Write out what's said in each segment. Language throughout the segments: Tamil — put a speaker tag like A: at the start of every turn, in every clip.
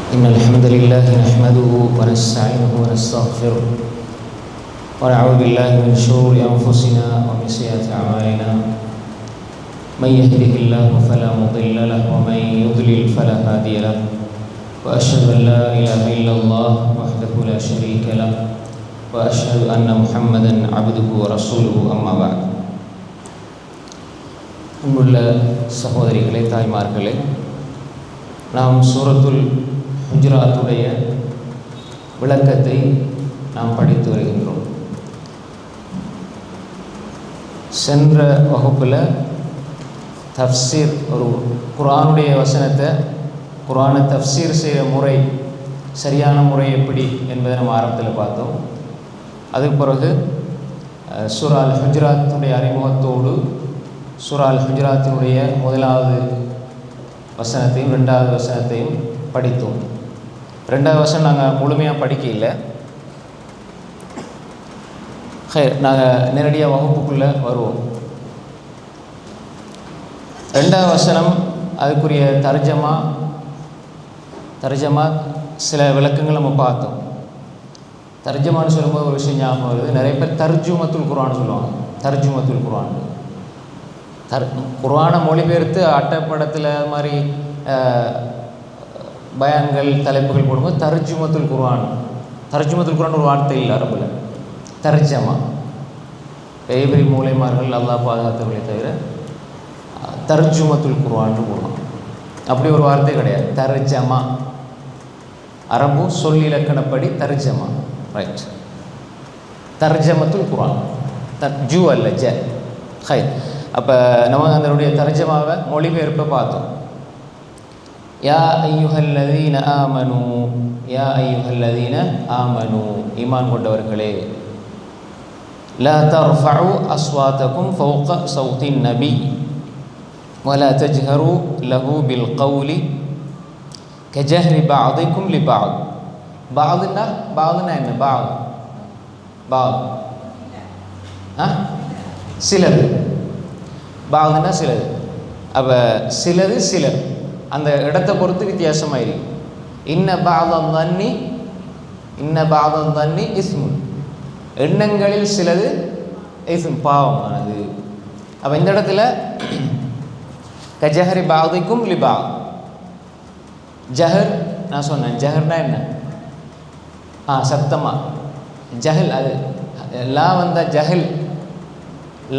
A: إن الحمد لله نحمده ونستعينه ونستغفره ونعوذ بالله من شرور أنفسنا ومن سيئات أعمالنا من يهده الله فلا مضل له ومن يضلل فلا هادي له وأشهد أن لا إله إلا الله وحده لا شريك له وأشهد أن محمدا عبده ورسوله أما بعد. அன்புள்ள சகோதரிகளே, தாய்மார்களே, நாம் சூரத்துல் ஹுஜராத்துடைய விளக்கத்தை நாம் படித்து வருகின்றோம். சென்ற வகுப்பில் தஃப்சீர், ஒரு குர்ஆனுடைய வசனத்தை குர்ஆனை தஃப்சீர் செய்கிற முறை, சரியான முறை எப்படி என்பதை நம்ம ஆரம்பத்தில் பார்த்தோம். அதுக்கு பிறகு சூரா அல் ஹுஜராத்துடைய அறிமுகத்தோடு சூரா அல் ஹுஜராத்தினுடைய முதலாவது வசனத்தையும் ரெண்டாவது வசனத்தையும் படித்தோம். ரெண்டாவது வசனம் நாங்கள் முழுமையாக படிக்க இல்லை. நாங்கள் நேரடியாக வகுப்புக்குள்ளே வருவோம். ரெண்டாவது வசனம், அதுக்குரிய தர்ஜமா சில விளக்கங்கள் நம்ம பார்த்தோம். தர்ஜமான்னு சொல்லும்போது ஒரு விஷயம் ஞாபகம் வருது. நிறைய பேர் தர்ஜுமத்துல் குர்ஆன் சொல்லுவாங்க. தர்ஜுமத்துல் குர்ஆன், குர்ஆனை மொழிபெயர்த்து அட்டைப்படத்தில் அது மாதிரி பயான்கள் தலைப்புகள் போடும்போது தர்ஜுமத்துல் குர்ஆன் ஒரு வார்த்தை இல்லை அரபில். தர்ஜமா பெரிய பெரிய மூலைமார்கள் அல்லாஹ் பாதுகாத்தவர்களே தவிர தர்ஜுமத்துல் குர்ஆன் போடுவாங்க. அப்படி ஒரு வார்த்தை கிடையாது. தர்ஜமா அரபு சொல் இலக்கணப்படி தர்ஜமா, ரைட். தர்ஜமத்துல் குர்ஆன், ஜூ அல்ல ஜ, ஹை. அப்போ நம்ம அதனுடைய தர்ஜமாவை மொழிபெயர்ப்பை பார்த்தோம். யா ஐயுஹல்லதீன ஆமனு, யா ஐயுஹல்லதீன ஆமனு, ஈமான் கொண்டவர்களே, லா தர்ஃபஉ அஸ்வாத்தகும் ஃபௌக ஸௌத்தின் நபி வலா தஜ்ஹரு லஹு பில் கௌலி கஜஹ்ரி பஅதிக்கும் லிபஅத். பஅதுன்னா என்ன? பஅத் சிலர், பாதுன்னா சிலது. அப்போ சிலர் அந்த இடத்தை பொறுத்து வித்தியாசமாக இருக்கு. இன்ன பாதம் தண்ணி இஸ்முன், எண்ணங்களில் சிலது இஸ்ம், பாவமானது. அப்போ இந்த இடத்துல கஜஹரி பாதிக்கும் லிபா, ஜஹர் நான் சொன்னேன். ஜஹர்னா என்ன? சத்தமா. ஜஹல், அது லா வந்தா ஜஹல்,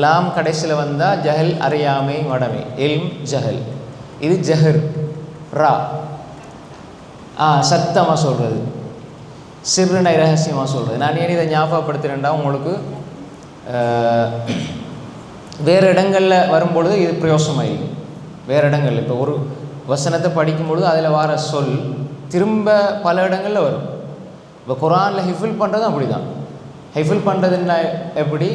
A: லாம் கடைசியில் வந்தால் ஜஹல், அறியாமை, மடமை, இல்ம், ஜஹல். இது ஜஹர். ரா சத்தமாக சொல்கிறது, சிறுனை ரகசியமாக சொல்கிறது. நான் ஏன் இதை ஞாபகப்படுத்துகிறேன்டா, உங்களுக்கு வேறு இடங்களில் வரும்பொழுது இது பிரயோசனமாயிருக்கும். வேறு இடங்களில் இப்போ ஒரு வசனத்தை படிக்கும்பொழுது அதில் வர சொல் திரும்ப பல இடங்களில் வரும். இப்போ குர்ஆனில் ஹிஃபில் பண்ணுறதும் அப்படி தான். ஹிஃபில் பண்ணுறதுன்னா எப்படி?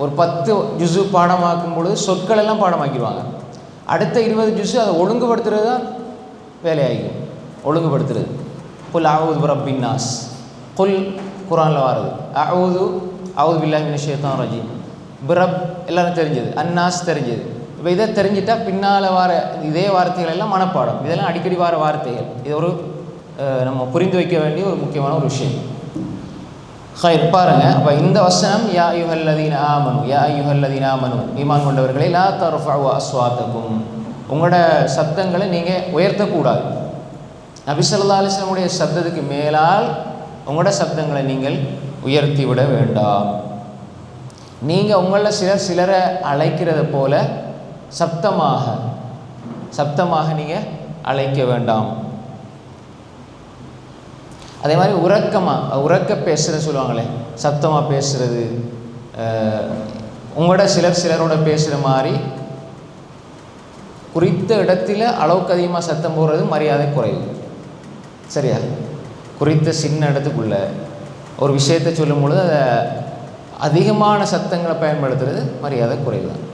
A: ஒரு 10 ஜுஸு பாடமாக்கும் பொழுது சொற்கள் எல்லாம் பாடமாக்கிடுவாங்க. அடுத்த 20 ஜுஸு அதை ஒழுங்குபடுத்துறது தான் வேலையாகும். ஒழுங்குபடுத்துறது. குல் அஊது பிரப்பின் நாஸ், குல் குர்ஆனில் வாரது, அஊது பில்லாஹி மினஷ் ஷைத்தானிர் ரஜீம், பிரப் எல்லாரும் தெரிஞ்சது, அன்னாஸ் தெரிஞ்சது. இப்போ இதை தெரிஞ்சிட்டா பின்னால் வார இதே வார்த்தைகள் எல்லாம் மனப்பாடம். இதெல்லாம் அடிக்கடி வார வார்த்தைகள். இது ஒரு நம்ம புரிந்து வைக்க வேண்டிய ஒரு முக்கியமான ஒரு விஷயம். ஹைர், பாருங்க. அப்போ இந்த வசனம் யா அய்யுஹல்லதீன ஆமனு, யா அய்யுஹல்லதீன ஆமனு, ஈமான் கொண்டவர்களே, லா தர்ஃபஉ அஸ்வாத்தகும், உங்களோட சப்தங்களை நீங்கள் உயர்த்தக்கூடாது. நபி ஸல்லல்லாஹு அலைஹி வஸல்லம் உடைய சப்தத்துக்கு மேலால் உங்களோட சப்தங்களை நீங்கள் உயர்த்தி விட வேண்டாம். நீங்கள் உங்களில் சிலரை அழைக்கிறத போல சப்தமாக நீங்கள் அழைக்க வேண்டாம். அதே மாதிரி உறக்க பேசுகிறது சொல்லுவாங்களே, சத்தமாக பேசுகிறது. உங்களோட சிலரோட பேசுகிற மாதிரி குறித்த இடத்துல அளவுக்கு அதிகமாக சத்தம் போடுறது மரியாதை குறைவு. சரியா? குறித்த சின்ன இடத்துக்குள்ள ஒரு விஷயத்தை சொல்லும் பொழுது அதை அதிகமான சத்தங்களை பயன்படுத்துறது மரியாதை குறைவு தான்.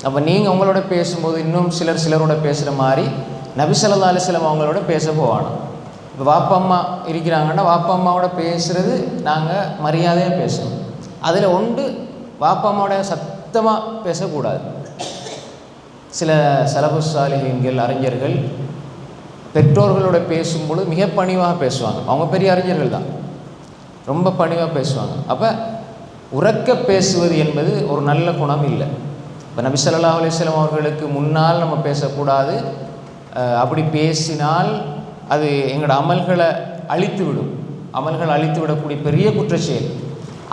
A: அப்போ நீங்கள் உங்களோட பேசும்போது இன்னும் சிலரோட பேசுகிற மாதிரி நபி ஸல்லல்லாஹு அலைஹி வஸல்லம் அவங்களோட பேச போவானோ. இப்போ வாப்பா அம்மா இருக்கிறாங்கன்னா வாப்பா அம்மாவோட பேசுகிறது நாங்கள் மரியாதையாக பேசணும். அதில் ஒன்று வாப்பா அம்மாவோட சத்தமாக பேசக்கூடாது. சில சலபு சாலிஹீன்கள், அறிஞர்கள் பெற்றோர்களோட பேசும்பொழுது மிக பணிவாக பேசுவாங்க. அவங்க பெரிய அறிஞர்கள் தான், ரொம்ப பணிவாக பேசுவாங்க. அப்போ உரக்க பேசுவது என்பது ஒரு நல்ல குணம் இல்லை. இப்போ நபி ஸல்லல்லாஹு அலைஹி வஸல்லம் அவர்களுக்கு முன்னால் நம்ம பேசக்கூடாது. அப்படி பேசினால் அது எங்களோட அமல்களை அழித்து விடும், அமல்களை அழித்து விடக்கூடிய பெரிய குற்றச்செயல்.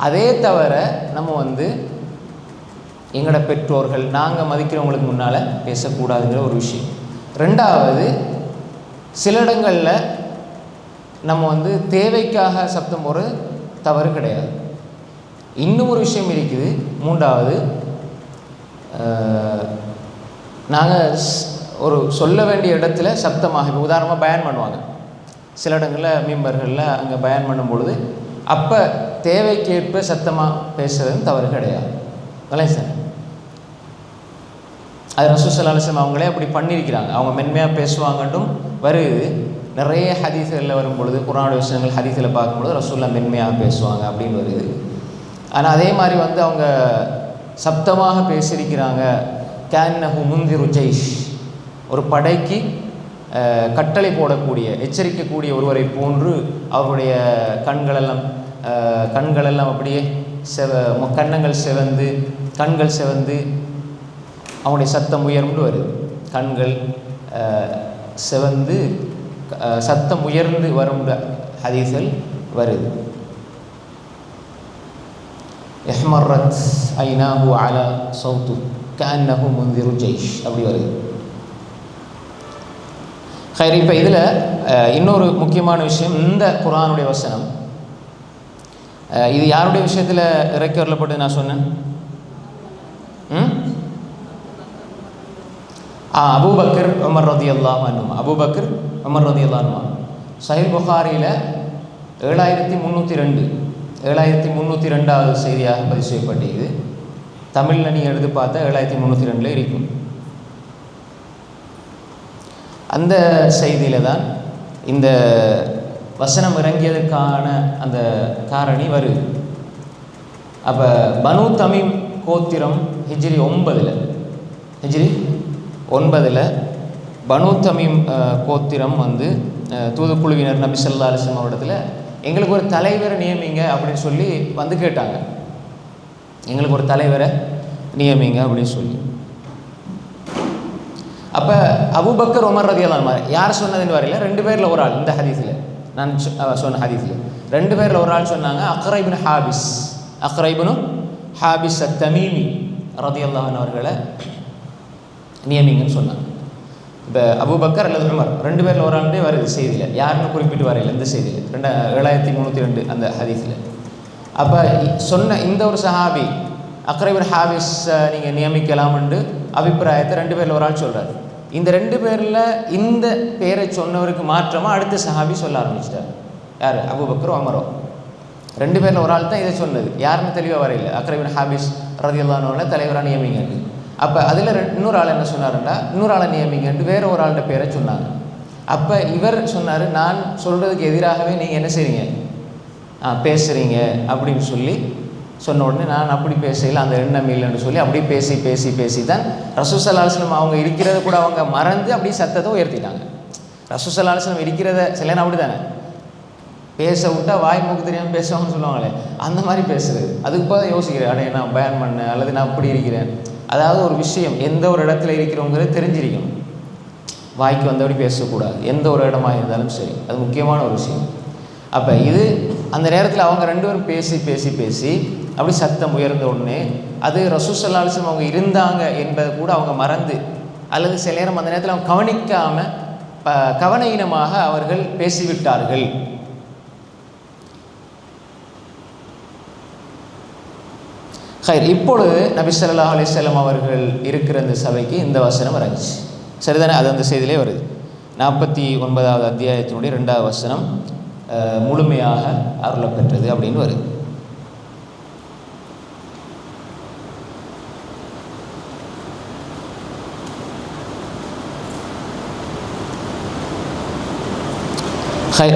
A: அதே தவிர நம்ம எங்களோட பெற்றோர்கள் நாங்கள் மதிக்கிறவங்களுக்கு முன்னால் பேசக்கூடாதுங்கிற ஒரு விஷயம். ரெண்டாவது, சில இடங்களில் நம்ம தேவைக்காக சப்தம் போகிறது தவறு கிடையாது. இன்னும் ஒரு விஷயம் இருக்குது. மூன்றாவது, நாங்கள் ஒரு சொல்ல வேண்டிய இடத்துல சப்தமாக, இப்போ உதாரணமாக பயான் பண்ணுவாங்க சில இடங்களில் மீம்பர்களில், அங்கே பயான் பண்ணும் பொழுது அப்போ தேவைக்கேற்ப சத்தமாக பேசுகிறது தவறு கிடையாது. சார், அது ரசூல் ஸல்லல்லாஹு அலைஹி வஸல்லம் அவங்களே அப்படி பண்ணியிருக்கிறாங்க. அவங்க மென்மையாக பேசுவாங்கன்னும் வருது. நிறைய ஹதீஸ்களில் வரும்பொழுது, குர்ஆனுடைய விஷயங்கள் ஹதீஸில் பார்க்கும்பொழுது ரசூலுல்லாஹ் மென்மையாக பேசுவாங்க அப்படின்னு வருது. ஆனால் அதே மாதிரி அவங்க சப்தமாக பேசியிருக்கிறாங்க. கஅன்னஹு முன்திரு ஜைஷ், ஒரு படைக்கு கட்டளை போடக்கூடிய, எச்சரிக்கக்கூடிய ஒருவரை போன்று அவருடைய கண்களெல்லாம் அப்படியே கன்னங்கள் செவந்து, கண்கள் செவந்து அவனுடைய சத்தம் உயர்ந்து வருது. கண்கள் செவந்து சத்தம் உயர்ந்து வரும் ஹதீஸ்கள் வருது. இஹ்மர்ரத் ஐனாஹு அலா சௌத்து கஅன்னஹு முன்திரு ஜைஷ் அப்படி வருது. ஹைர், இப்போ இதில் இன்னொரு முக்கியமான விஷயம், இந்த குர்ஆனுடைய வசனம் இது யாருடைய விஷயத்தில் இறக்கி வரப்பட்டு நான் சொன்னேன்? அபூபக்கர் உமர் ரலியல்லாஹு அன்ஹுமா. அபூபக்கர் உமர் ரலியல்லாஹு அன்ஹுமா சஹீஹ் புகாரியில் 7302வது செய்தியாக பதிவு செய்யப்பட்டது. தமிழில் நீங்கள் எடுத்து பார்த்தா 7302 இருக்கும். அந்த செய்தியில் தான் இந்த வசனம் இறங்கியதுக்கான அந்த காரணி வருது. அப்போ பனு தமீம் கோத்திரம் ஹிஜ்ரி 9 பனு தமீம் கோத்திரம் தூதுக்குழுவினர் நபி ஸல்லல்லாஹு அலைஹி வஸல்லம் அவரிடத்தில் எங்களுக்கு ஒரு தலைவரை நியமிங்க அப்படின்னு சொல்லி கேட்டாங்க. எங்களுக்கு ஒரு தலைவரை நியமிங்க அப்படின்னு சொல்லி. அப்போ அபூபக்கர் உமர் ரலியல்லாஹு அன்ஹு யார் சொன்னதுன்னு வரையில 2 பேரில் ஒரு ஆள், இந்த ஹதீஸில் நான் சொன்ன ஹதீஸில் 2 பேரில் ஒரு ஆள் சொன்னாங்க. அக்ரா இப்னு ஹாபிஸ் அத்-தமீமி ரலியல்லாஹு அன்ஹு அவர்களை நியமிங்கன்னு சொன்னாங்க. இப்போ அபூபக்கர் அல்லது உமர் 2 பேரில் ஒரு ஆளுடைய வருது செய்தியில், யாருன்னு குறிப்பிட்டு வரையில இந்த செய்தியில் 7302 அந்த ஹதீஸில். அப்போ சொன்ன இந்த ஒரு சஹாபி அக்ரா இப்னு ஹாபிஸ் நீங்கள் நியமிக்கலாம்னு அபிப்பிராயத்தை 2 பேரில் ஒரு ஆள் சொல்கிறார். இந்த 2 பேரில் இந்த பேரை சொன்னவருக்கு மாற்றமாக அடுத்த சஹாபி சொல்ல ஆரம்பிச்சிட்டார். யார்? அபூபக்கர் உமரோ. 2 பேரில் ஒரு ஆள் தான் இதை சொன்னது. யாருன்னு தெளிவாக வரையில. அக்ரா இப்னு ஹாபிஸ் ரலியல்லாஹு அன்ஹு தலைவராக நியமிங்கன்னு. அப்போ அதில் இன்னொரு ஆள் என்ன சொன்னாருன்னா, இன்னொரு ஆளை நியமிங்கன்ட்டு வேறு ஒரு ஆள்கிட்ட பேரை சொன்னாங்க. அப்போ இவர் சொன்னார், நான் சொல்கிறதுக்கு எதிராகவே நீங்கள் என்ன செய்கிறீங்க, பேசுகிறீங்க அப்படின்னு சொல்லி சொன்ன உடனே நான் அப்படி பேசல, அந்த எண்ணம் இல்லைன்னு சொல்லி அப்படி பேசி தான் ரசூல் ஸல்லல்லாஹு அலைஹி வஸல்லம் அவங்க இருக்கிறத கூட அவங்க மறந்து அப்படியே சத்தத்தை உயர்த்திட்டாங்க. ரசூல் ஸல்லல்லாஹு அலைஹி வஸல்லம் இருக்கிறத சிலனா அப்படி தானே பேச விட்டா வாய் மூக்கு தெரியாமல் பேசுவாங்கன்னு சொல்லுவாங்களே, அந்த மாதிரி பேசுறது. அதுக்கு போய் யோசிக்கிறேன், அடைய நான் பயன் பண்ணேன் அல்லது நான் அப்படி இருக்கிறேன். அதாவது ஒரு விஷயம் எந்த ஒரு இடத்துல இருக்கிறோங்கிறது தெரிஞ்சிருக்கணும். வாய்க்கு வந்தபடி பேசக்கூடாது, எந்த ஒரு இடமாக இருந்தாலும் சரி. அது முக்கியமான ஒரு விஷயம். அப்போ இது அந்த நேரத்தில் அவங்க 2 பேரும் பேசி அப்படி சத்தம் உயர்ந்த உடனே அது ரசூல் ஸல்லல்லாஹு அலைஹி வஸல்லம் அவங்க இருந்தாங்க என்பதை கூட அவங்க மறந்து, அல்லது சில நேரம் அந்த நேரத்தில் அவங்க கவனிக்காமல் கவனஈனமாக அவர்கள் பேசிவிட்டார்கள். ஹைர், இப்பொழுது நபி ஸல்லல்லாஹு அலைஹி வஸல்லம் அவர்கள் இருக்கிற இந்த சபைக்கு இந்த வசனம் இறங்குச்சு. சரிதானே? அது அந்த செய்தியிலே வருது. 49வது அத்தியாயத்தினுடைய 2வது வசனம் முழுமையாக அருளப்பெற்றது அப்படின்னு வருது.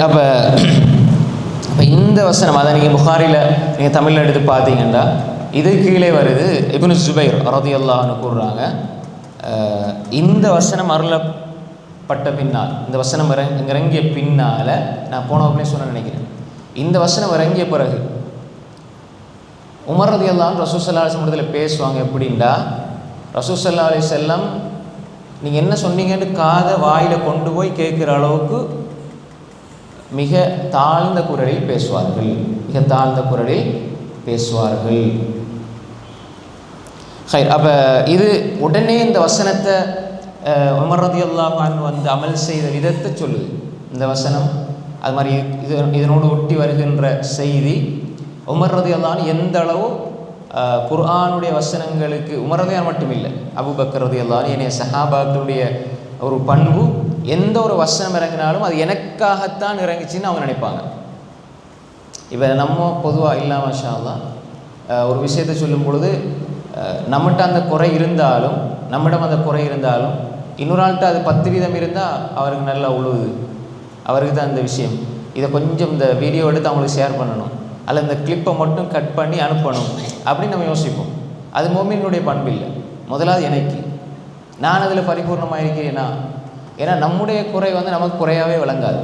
A: அப்போ இந்த வசனம் அதை நீங்கள் புகாரியில் நீங்கள் தமிழில் எடுத்து பார்த்தீங்கன்னா இது கீழே வருது. இப்னு ஜுபைர் ரலியல்லாஹு அன்ஹு கூறுறாங்க, இந்த வசனம் பட்ட பின்னால், இந்த வசனம் இறங்கிய பின்னால், நான் போன வகுப்புலேயே சொன்ன நினைக்கிறேன், இந்த வசனம் இறங்கிய பிறகு உமர் ரலியல்லாஹு அன்ஹு ரசூல் ஸல்லல்லாஹு அலைஹி வஸல்லம் பேசுவாங்க. எப்படின்னா, ரசூல் ஸல்லல்லாஹு அலைஹி வஸல்லம் நீங்கள் என்ன சொன்னீங்கன்னு காதை வாயில் கொண்டு போய் கேட்குற அளவுக்கு மிக தாழ்ந்த குரலில் பேசுவார்கள், மிக தாழ்ந்த குரலில் பேசுவார்கள். ஹைர். அப்போ இது உடனே இந்த வசனத்தை உமர் ரலியல்லாஹு அன்ஹு வந்து அமல் செய்த விதத்தை சொல்லுது இந்த வசனம். அது மாதிரி இதனோடு ஒட்டி வருகின்ற செய்தி, உமர் ரலியல்லாஹு அன்ஹு எந்த அளவு குர்ஆனுடைய வசனங்களுக்கு, உமர் ரலியல்லாஹு மட்டும் இல்லை, அபூபக்கர் ரலியல்லாஹு அன்ஹு ஏனைய சஹாபாக்களுடைய ஒரு பண்பு, எந்த ஒரு வசனம் இறங்கினாலும் அது எனக்காகத்தான் இறங்கிச்சின்னு அவங்க நினைப்பாங்க. இப்போ நம்ம பொதுவாக இல்லை மாஷா அல்லாஹ் ஒரு விஷயத்தை சொல்லும் பொழுது நம்மகிட்ட அந்த குறை இருந்தாலும், நம்மிடம் அந்த குறை இருந்தாலும், இன்னொரு ஆள்கிட்ட அது 10% இருந்தால் அவருக்கு நல்லா உழுவுது, அவருக்கு தான் அந்த விஷயம், இதை கொஞ்சம் இந்த வீடியோ எடுத்து அவங்களுக்கு ஷேர் பண்ணணும், அல்ல இந்த கிளிப்பை மட்டும் கட் பண்ணி அனுப்பணும் அப்படின்னு நம்ம யோசிப்போம். அது மோமினுடைய பண்பு இல்லை. முதலாவது எனக்கு நான் அதில் பரிபூர்ணமாக இருக்கிறேன்னா, ஏன்னா நம்முடைய குறை வந்து நமக்கு குறையாகவே விளங்காது,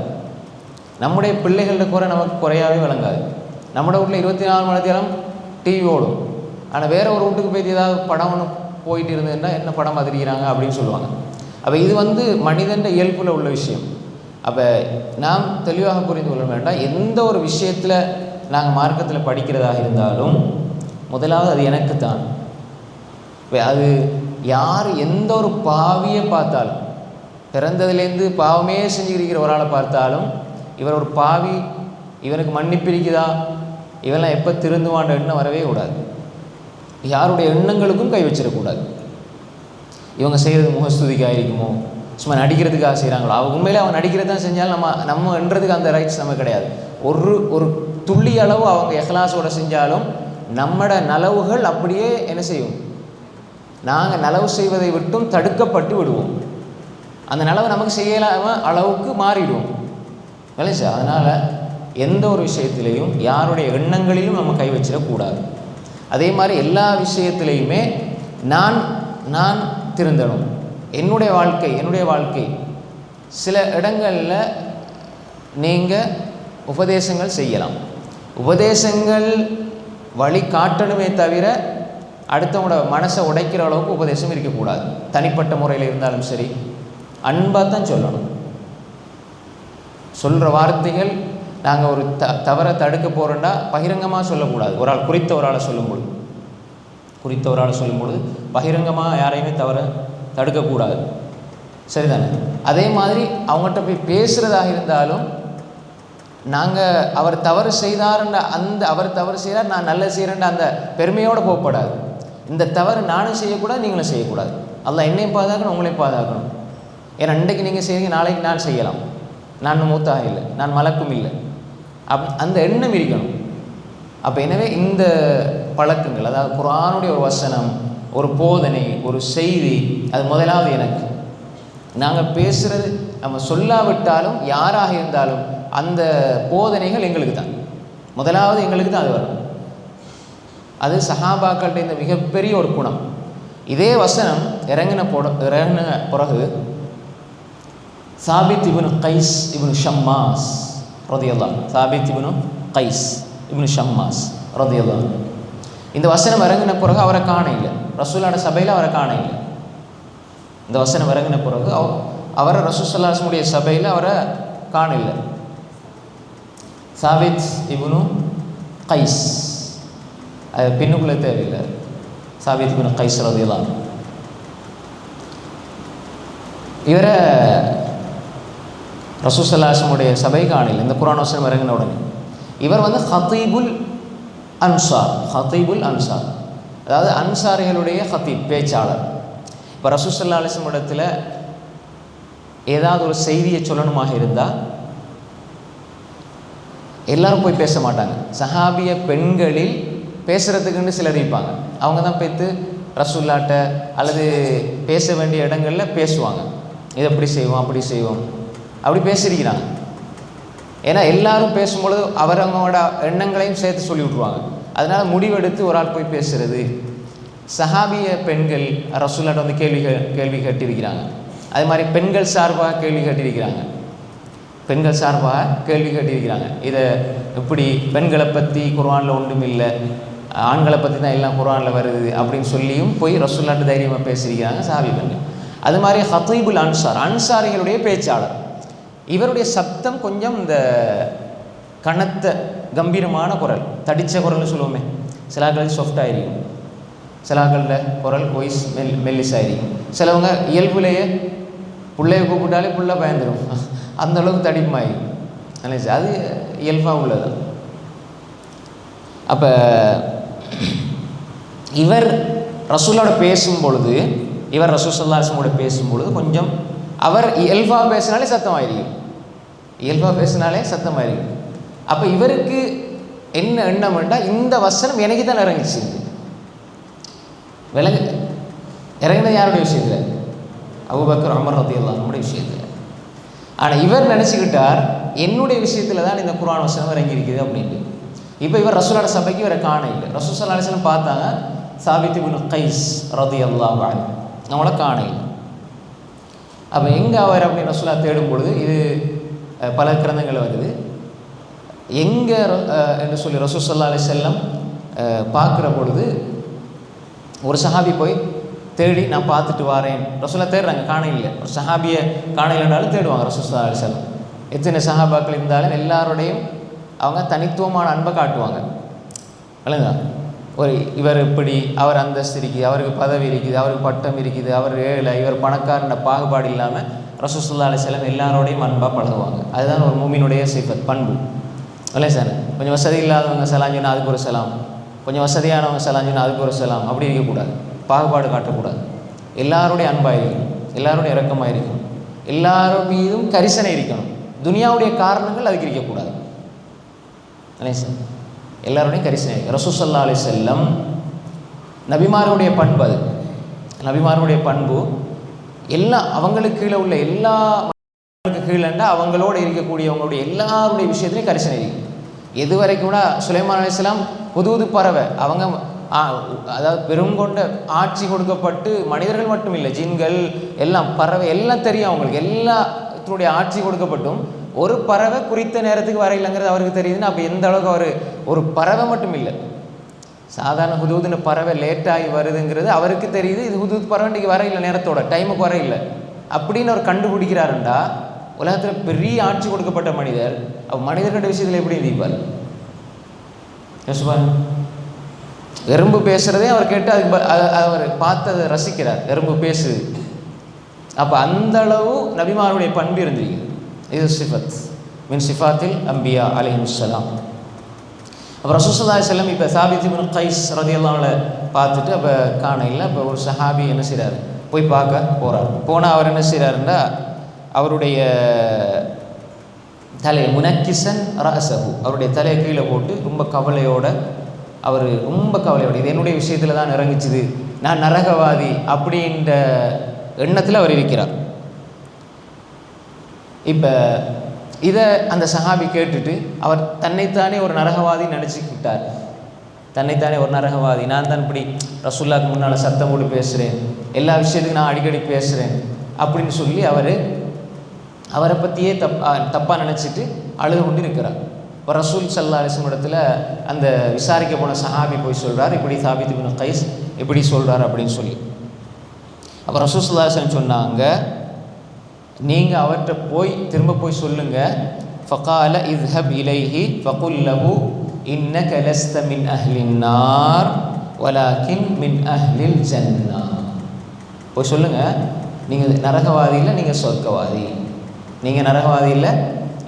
A: நம்முடைய பிள்ளைகளோட குறை நமக்கு குறையாகவே விளங்காது. நம்மளோட வீட்டில் 24 மணி நேரம் டிவி ஓடும், ஆனால் வேறு ஒரு வீட்டுக்கு போய் ஏதாவது படம் ஒன்று போயிட்டு இருந்ததுன்னா என்ன படம் அதிரிக்கிறாங்க அப்படின்னு சொல்லுவாங்க. அப்போ இது வந்து மனிதன் இயல்பில் உள்ள விஷயம். அப்போ நாம் தெளிவாக புரிந்து கொள்ள வேண்டாம், எந்த ஒரு விஷயத்தில் நாங்கள் மார்க்கத்தில் படிக்கிறதாக இருந்தாலும் முதலாவது அது எனக்கு தான். அது யார் எந்த ஒரு பாவியை பார்த்தாலும், பிறந்ததுலேருந்து பாவமே செஞ்சுக்கிற ஒரு ஆளை பார்த்தாலும், இவர் ஒரு பாவி, இவனுக்கு மன்னிப்பிரிக்குதா, இவெல்லாம் எப்போ திருந்துவான்ற எண்ணம் வரவே கூடாது. யாருடைய எண்ணங்களுக்கும் கை வச்சிடக்கூடாது. இவங்க செய்கிறது முகஸ்துதிக்காக இருக்குமோ, சும்மா நடிக்கிறதுக்காக செய்கிறாங்களோ, அவங்க உண்மையிலே அவங்க நடிக்கிறது தான் செஞ்சாலும் நம்ம என்றதுக்கு அந்த ரைட்ஸ் நமக்கு கிடையாது. ஒரு துள்ளி அளவு அவங்க இஹ்லாஸோடு செஞ்சாலும் நம்மட நலவுகள் அப்படியே என்ன செய்யும், நாங்கள் நலவு செய்வதை விட்டும் தடுக்கப்பட்டு விடுவோம். அந்த நலவை நமக்கு செய்யலாம அளவுக்கு மாறிடுவோம். இல்லை சார், அதனால் எந்த ஒரு விஷயத்திலையும் யாருடைய எண்ணங்களிலும் நம்ம கை வச்சிடக்கூடாது. அதே மாதிரி எல்லா விஷயத்திலையுமே நான் திருந்தணும், என்னுடைய வாழ்க்கை. சில இடங்களில் நீங்கள் உபதேசங்கள் செய்யலாம், உபதேசங்கள் வழி காட்டணுமே தவிர அடுத்தவங்களோட மனசை உடைக்கிற அளவுக்கு உபதேசம் இருக்கக்கூடாது. தனிப்பட்ட முறையில் இருந்தாலும் சரி, அன்பாக தான் சொல்லணும். சொல்கிற வார்த்தைகள் நாங்கள் ஒரு தவறை தடுக்க போகிறோன்னா பகிரங்கமாக சொல்லக்கூடாது. ஒரு ஆள் குறித்த ஒரு ஆளை சொல்லும்பொழுது பகிரங்கமாக யாரையுமே தவறை தடுக்கக்கூடாது. சரிதானே? அதே மாதிரி அவங்ககிட்ட போய் பேசுகிறதாக இருந்தாலும் நாங்கள் அவர் தவறு செய்தார்ன்ற அவர் தவறு செய்கிறார், நான் நல்ல செய்கிறேன்ற அந்த பெருமையோடு போகப்படாது. இந்த தவறு நானும் செய்யக்கூடாது, நீங்களும் செய்யக்கூடாது. அல்லாஹ் என்னையும் பாதுகாக்கணும், உங்களையும் பாதுகாக்கணும். ஏன்னா இன்றைக்கு நீங்கள் செய்கிறீங்க, நாளைக்கு நான் செய்யலாம், நான் மூத்தாக இல்லை, நான் மலக்கும் இல்லை, அந்த எண்ணம் இருக்கணும். அப்போ எனவே இந்த பழக்கங்கள், அதாவது குர்ஆனுடைய ஒரு வசனம், ஒரு போதனை, ஒரு செய்தி, அது முதலாவது எனக்கு. நாங்கள் பேசுகிறது நம்ம சொல்லாவிட்டாலும் யாராக இருந்தாலும் அந்த போதனைகள் எங்களுக்கு தான், முதலாவது எங்களுக்கு தான் அது வரும். அது சஹாபாக்கள்கிட்ட இந்த மிகப்பெரிய ஒரு குணம். இதே வசனம் இறங்கின பிறகு சாபித் இப்னு கைஸ் இப்னு ஷம்மாஸ் ரலியல்லாஹு, சாபித் இப்னு கைஸ் இப்னு ஷம்மாஸ் ரலியல்லாஹு, இந்த வசனம் இறங்கின பிறகு அவரை காண இல்லை, ரசூலுல்லாஹி சபையில் அவரை காண இல்லை. இந்த வசனம் இறங்கின பிறகு அவரை ரசூல் ஸல்லல்லாஹு அலைஹி வஸல்லம் சபையில் அவரை காண இல்லை. சாபித் இப்னு கைஸ், அது பின்னுக்குள்ளே தேவையில்லை, சாபித் இப்னு கைஸ் ரலியல்லாஹு, இவரை ரசூல் ஸல்லல்லாஹு அலைஹி வஸல்லம் சபை காணல. இந்த குர்ஆன் வசனம் இறங்கின உடனே இவர் வந்து ஹதீபுல் அன்சார், அதாவது அன்சாரிகளுடைய ஹதீப், பேச்சாளர். இப்போ ரசூல் ஸல்லல்லாஹு அலைஹி வஸல்லம் இடத்துல ஏதாவது ஒரு செய்தியை சொல்லணுமாக இருந்தால் எல்லாரும் போய் பேச மாட்டாங்க. சஹாபிய பெண்களில் பேசுகிறதுக்குன்னு சிலர் இருப்பாங்க, அவங்க தான் போய்த்து ரசூல்லாட்ட அல்லது பேச வேண்டிய இடங்களில் பேசுவாங்க. இதை எப்படி செய்வோம், அப்படி செய்வோம், அப்படி பேசியிருக்கிறாங்க. ஏன்னா எல்லாரும் பேசும்பொழுது அவங்களோட எண்ணங்களையும் சேர்த்து சொல்லி விட்ருவாங்க. அதனால் முடிவெடுத்து ஒரு ஆள் போய் பேசுகிறது. சஹாபிய பெண்கள் ரசூல்லாட்ட வந்து கேள்வி கேட்டிருக்கிறாங்க. அது மாதிரி பெண்கள் சார்பாக கேள்வி கேட்டிருக்கிறாங்க. பெண்கள் சார்பாக கேள்வி கேட்டிருக்கிறாங்க. இதை இப்படி பெண்களை பற்றி குர்ஆனில் ஒன்றும் இல்லை, ஆண்களை பற்றி தான் எல்லாம் குர்ஆனில் வருது அப்படின்னு சொல்லியும் போய் ரசூலுல்லாஹ்ட்ட தைரியமாக பேசியிருக்கிறாங்க சஹாபி பெண்கள். அது மாதிரி ஹத்தீபுல் அன்சார், அன்சாரிகளுடைய பேச்சாளர், இவருடைய சப்தம் கொஞ்சம் இந்த கனத்த கம்பீரமான குரல், தடித்த குரல்னு சொல்லுவோமே, சிலாக்கள் சாஃப்டாக இருக்கும், சிலாக்களோட குரல் வாய்ஸ் மெல்லிசாயிருக்கும். சிலவங்க இயல்புலேயே பிள்ளைய கூப்பிட்டாலே புள்ள பயந்துடும், அந்த அளவுக்கு தடிப்பாயிருக்கும். அது இயல்பாக உள்ளது. அப்போ இவர் ரசூலோட பேசும்பொழுது, இவர் ரசூல் ஸல்லல்லாஹு அலைஹி வஸல்லம் பேசும்பொழுது கொஞ்சம் அவர் இயல்பாக பேசினாலே சத்தமாயிருக்கும், இயல்பாக பேசினாலே சத்தமாயிருக்கும். அப்போ இவருக்கு என்ன எண்ணம் வேண்டாம், இந்த வசனம் எனக்கு தான் இறங்கிச்சு. விலங்கு இறங்கினது யாருடைய விஷயத்தில்? அபூபக்கர் உமர் ரலியல்லாஹு அன்ஹுடைய விஷயத்தில். ஆனால் இவர் நினச்சிக்கிட்டார் என்னுடைய விஷயத்தில் தான் இந்த குர்ஆன் வசனம் இறங்கி இருக்குது அப்படின்ட்டு. இப்போ இவர் ரசூலோட சபைக்கு இவரை காண இல்லை. ரசூல் ஸல்லல்லாஹு அலைஹி வஸல்லம் பார்த்தாங்க, சாபித் இப்னு கைஸ் ரலியல்லாஹு அன்ஹு அவங்கள காண இல்லை. அப்போ எங்கே அவர் அப்படின்னு ரசூலா தேடும் பொழுது இது பல கிரந்தங்கள் வருது. எங்கே என்று சொல்லி ரசூல் ஸல்லல்லாஹு அலைஹி வஸல்லம் பார்க்குற பொழுது ஒரு சஹாபி போய் தேடி நான் பார்த்துட்டு வரேன், ரசூலா தேடுறாங்க, காண இல்லை. ஒரு சஹாபியை காண இல்லைனாலும் தேடுவாங்க ரசூல் ஸல்லல்லாஹு அலைஹி வஸல்லம். எத்தனை சஹாபாக்கள் இருந்தாலும் எல்லாரோடையும் அவங்க தனித்துவமான அன்பை காட்டுவாங்க. இல்லைங்களா? ஒரு இவர் இப்படி, அவர் அந்தஸ்து இருக்குது, அவருக்கு பதவி இருக்குது, அவருக்கு பட்டம் இருக்குது, அவர் ஏழை, இவர் பணக்காரன பாகுபாடு இல்லாமல் ரசூல் ஸல்லல்லாஹு அலைஹி வஸல்லம் எல்லாரோடையும் அன்பாக பழகுவாங்க. அதுதான் ஒரு மூமினுடைய சிஃபத், பண்பு. இல்லை சார், கொஞ்சம் வசதி இல்லாதவங்க சலாம் சொன்னால் அதுக்கு ஒரு சலாம், கொஞ்சம் வசதியானவங்க சலாம் சொன்னால் அதுக்கு ஒரு சலாம், அப்படி இருக்கக்கூடாது, பாகுபாடு காட்டக்கூடாது. எல்லாருடைய அன்பாக இருக்கணும், எல்லாருடைய இரக்கமாக இருக்கணும், எல்லாரும் மீதும் கரிசனை இருக்கணும். துனியாவுடைய காரணங்கள் அதுக்கு இருக்கக்கூடாது. இல்லை சார், எல்லாருடையும் கரிசனை. ரசூல் ஸல்லல்லாஹு அலைஹி வஸல்லம் நபிமாருடைய பண்பு, அது நபிமாருடைய பண்பு. எல்லாம் அவங்களுக்கு கீழே உள்ள எல்லா மக்களுக்கு கீழேண்டா அவங்களோட இருக்கக்கூடியவங்களுடைய எல்லாருடைய விஷயத்துலையும் கரிசனை இருக்கு. எது வரைக்கும் கூட சுலைமான் அலைஹிஸ்ஸலாம் புது பறவை, அவங்க அதாவது பெருங்கொண்ட ஆட்சி கொடுக்கப்பட்டு மனிதர்கள் மட்டும் இல்லை, ஜின்கள் எல்லாம் பறவை எல்லாம் தெரியும் அவங்களுக்கு, எல்லாத்துடைய ஆட்சி கொடுக்கப்பட்டும் ஒரு பறவை குறித்த நேரத்துக்கு வரையில்லைங்கிறது அவருக்கு தெரியுதுன்னா அப்போ எந்த அளவுக்கு அவர் ஒரு பறவை மட்டும் இல்லை, சாதாரண ஹுதூதுன்னு பறவை லேட்டாகி வருதுங்கிறது அவருக்கு தெரியுது. இது ஹுதூத் பறவை இன்றைக்கி வரையில்லை, நேரத்தோட டைமுக்கு வரையில்லை அப்படின்னு அவர் கண்டுபிடிக்கிறாருண்டா உலகத்தில் பெரிய ஆட்சி கொடுக்கப்பட்ட மனிதர். அப்போ மனிதர்களோட விஷயத்தில் எப்படி தீப்பார் யோசிப்பார். எறும்பு பேசுகிறதே அவர் கேட்டு அதுக்கு அவர் பார்த்து அதை ரசிக்கிறார், எறும்பு பேசுது. அப்போ அந்த அளவு நபிமாருடைய பண்பு இருந்திருக்குது. இது சிஃபத் மின் சிஃபாத்தில் அம்பியா அலைஹிஸ்ஸலாம். அப்போ ரசூல் ஸல்லல்லாஹு அலைஹி வஸல்லம் இப்போ சாபித் இப்னு கைஸ் ரலியல்லாஹு அன்ஹு பார்த்துட்டு அப்போ காண இல்லை. அப்போ ஒரு சஹாபி என்ன செய்கிறார், போய் பார்க்க போகிறார். போனால் அவர் என்ன செய்கிறாருன்னா அவருடைய தலையை முனக்கிசன் ரஅஸஹு, அவருடைய தலையை கீழே போட்டு ரொம்ப கவலையோட, அவர் ரொம்ப கவலையோட, இது என்னுடைய விஷயத்தில் தான் இறங்கிச்சுது, நான் நரகவாதி அப்படின்ற எண்ணத்தில் அவர் இருக்கிறார். இப்போ இதை அந்த சஹாபி கேட்டுட்டு அவர் தன்னைத்தானே ஒரு நரகவாதி நினச்சிக்கிட்டார். தன்னைத்தானே ஒரு நரகவாதி, நான் தான் இப்படி ரசூலுல்லாஹ்க்கு முன்னால் சத்தம் போட்டு பேசுகிறேன், எல்லா விஷயத்துக்கும் நான் அடிக்கடி பேசுகிறேன் அப்படின்னு சொல்லி அவரை பற்றியே தப்பாக நினச்சிட்டு அழுது கொண்டு இருக்கிறார். இப்போ ரசூல் ஸல்லல்லாஹு அலைஹி வஸல்லம் இடத்துல அந்த விசாரிக்க போன சஹாபி போய் சொல்கிறார், இப்படி சாபித் இப்னு கைஸ் இப்படி சொல்கிறார் அப்படின்னு சொல்லி. அப்போ ரசூல் ஸல்லல்லாஹு அலைஹி வஸல்லம் சொன்னாங்க, நீங்கள் அவர்கிட்ட திரும்ப போய் சொல்லுங்கள். ஃபகால இத்ஹப் இலைஹி ஃபகுல் லஹு இன்னக லஸ்த மின் அஹ்லின் நார் வலாக்கின் மின் அஹ்லில் ஜன்னா. போய் சொல்லுங்கள், நீங்கள் நரகவாதி இல்லை, நீங்கள் சொர்க்கவாதி. நீங்கள் நரகவாதி இல்லை,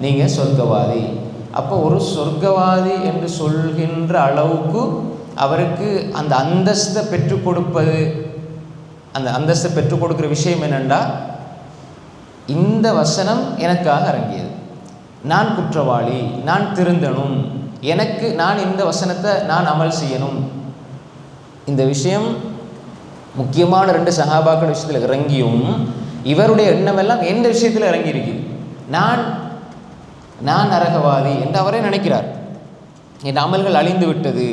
A: நீங்கள் சொர்க்கவாதி. அப்போ ஒரு சொர்க்கவாதி என்று சொல்கின்ற அளவுக்கு அவருக்கு அந்த அந்தஸ்தை பெற்றுக் கொடுப்பது, அந்த அந்தஸ்தை பெற்றுக் கொடுக்குற விஷயம் என்னென்னா, இந்த வசனம் எனக்காக இறங்கியது, நான் குற்றவாளி, நான் திருந்தணும், நான் இந்த வசனத்தை நான் அமல் செய்யணும். இந்த விஷயம் முக்கியமான 2 சஹாபாக்கள் விஷயத்தில் இறங்கியும் இவருடைய எண்ணமெல்லாம் எந்த விஷயத்தில் இறங்கியிருக்கு, நான் நரகவாதி என்று அவரே நினைக்கிறார். என் அமல்கள் அழிந்து விட்டது,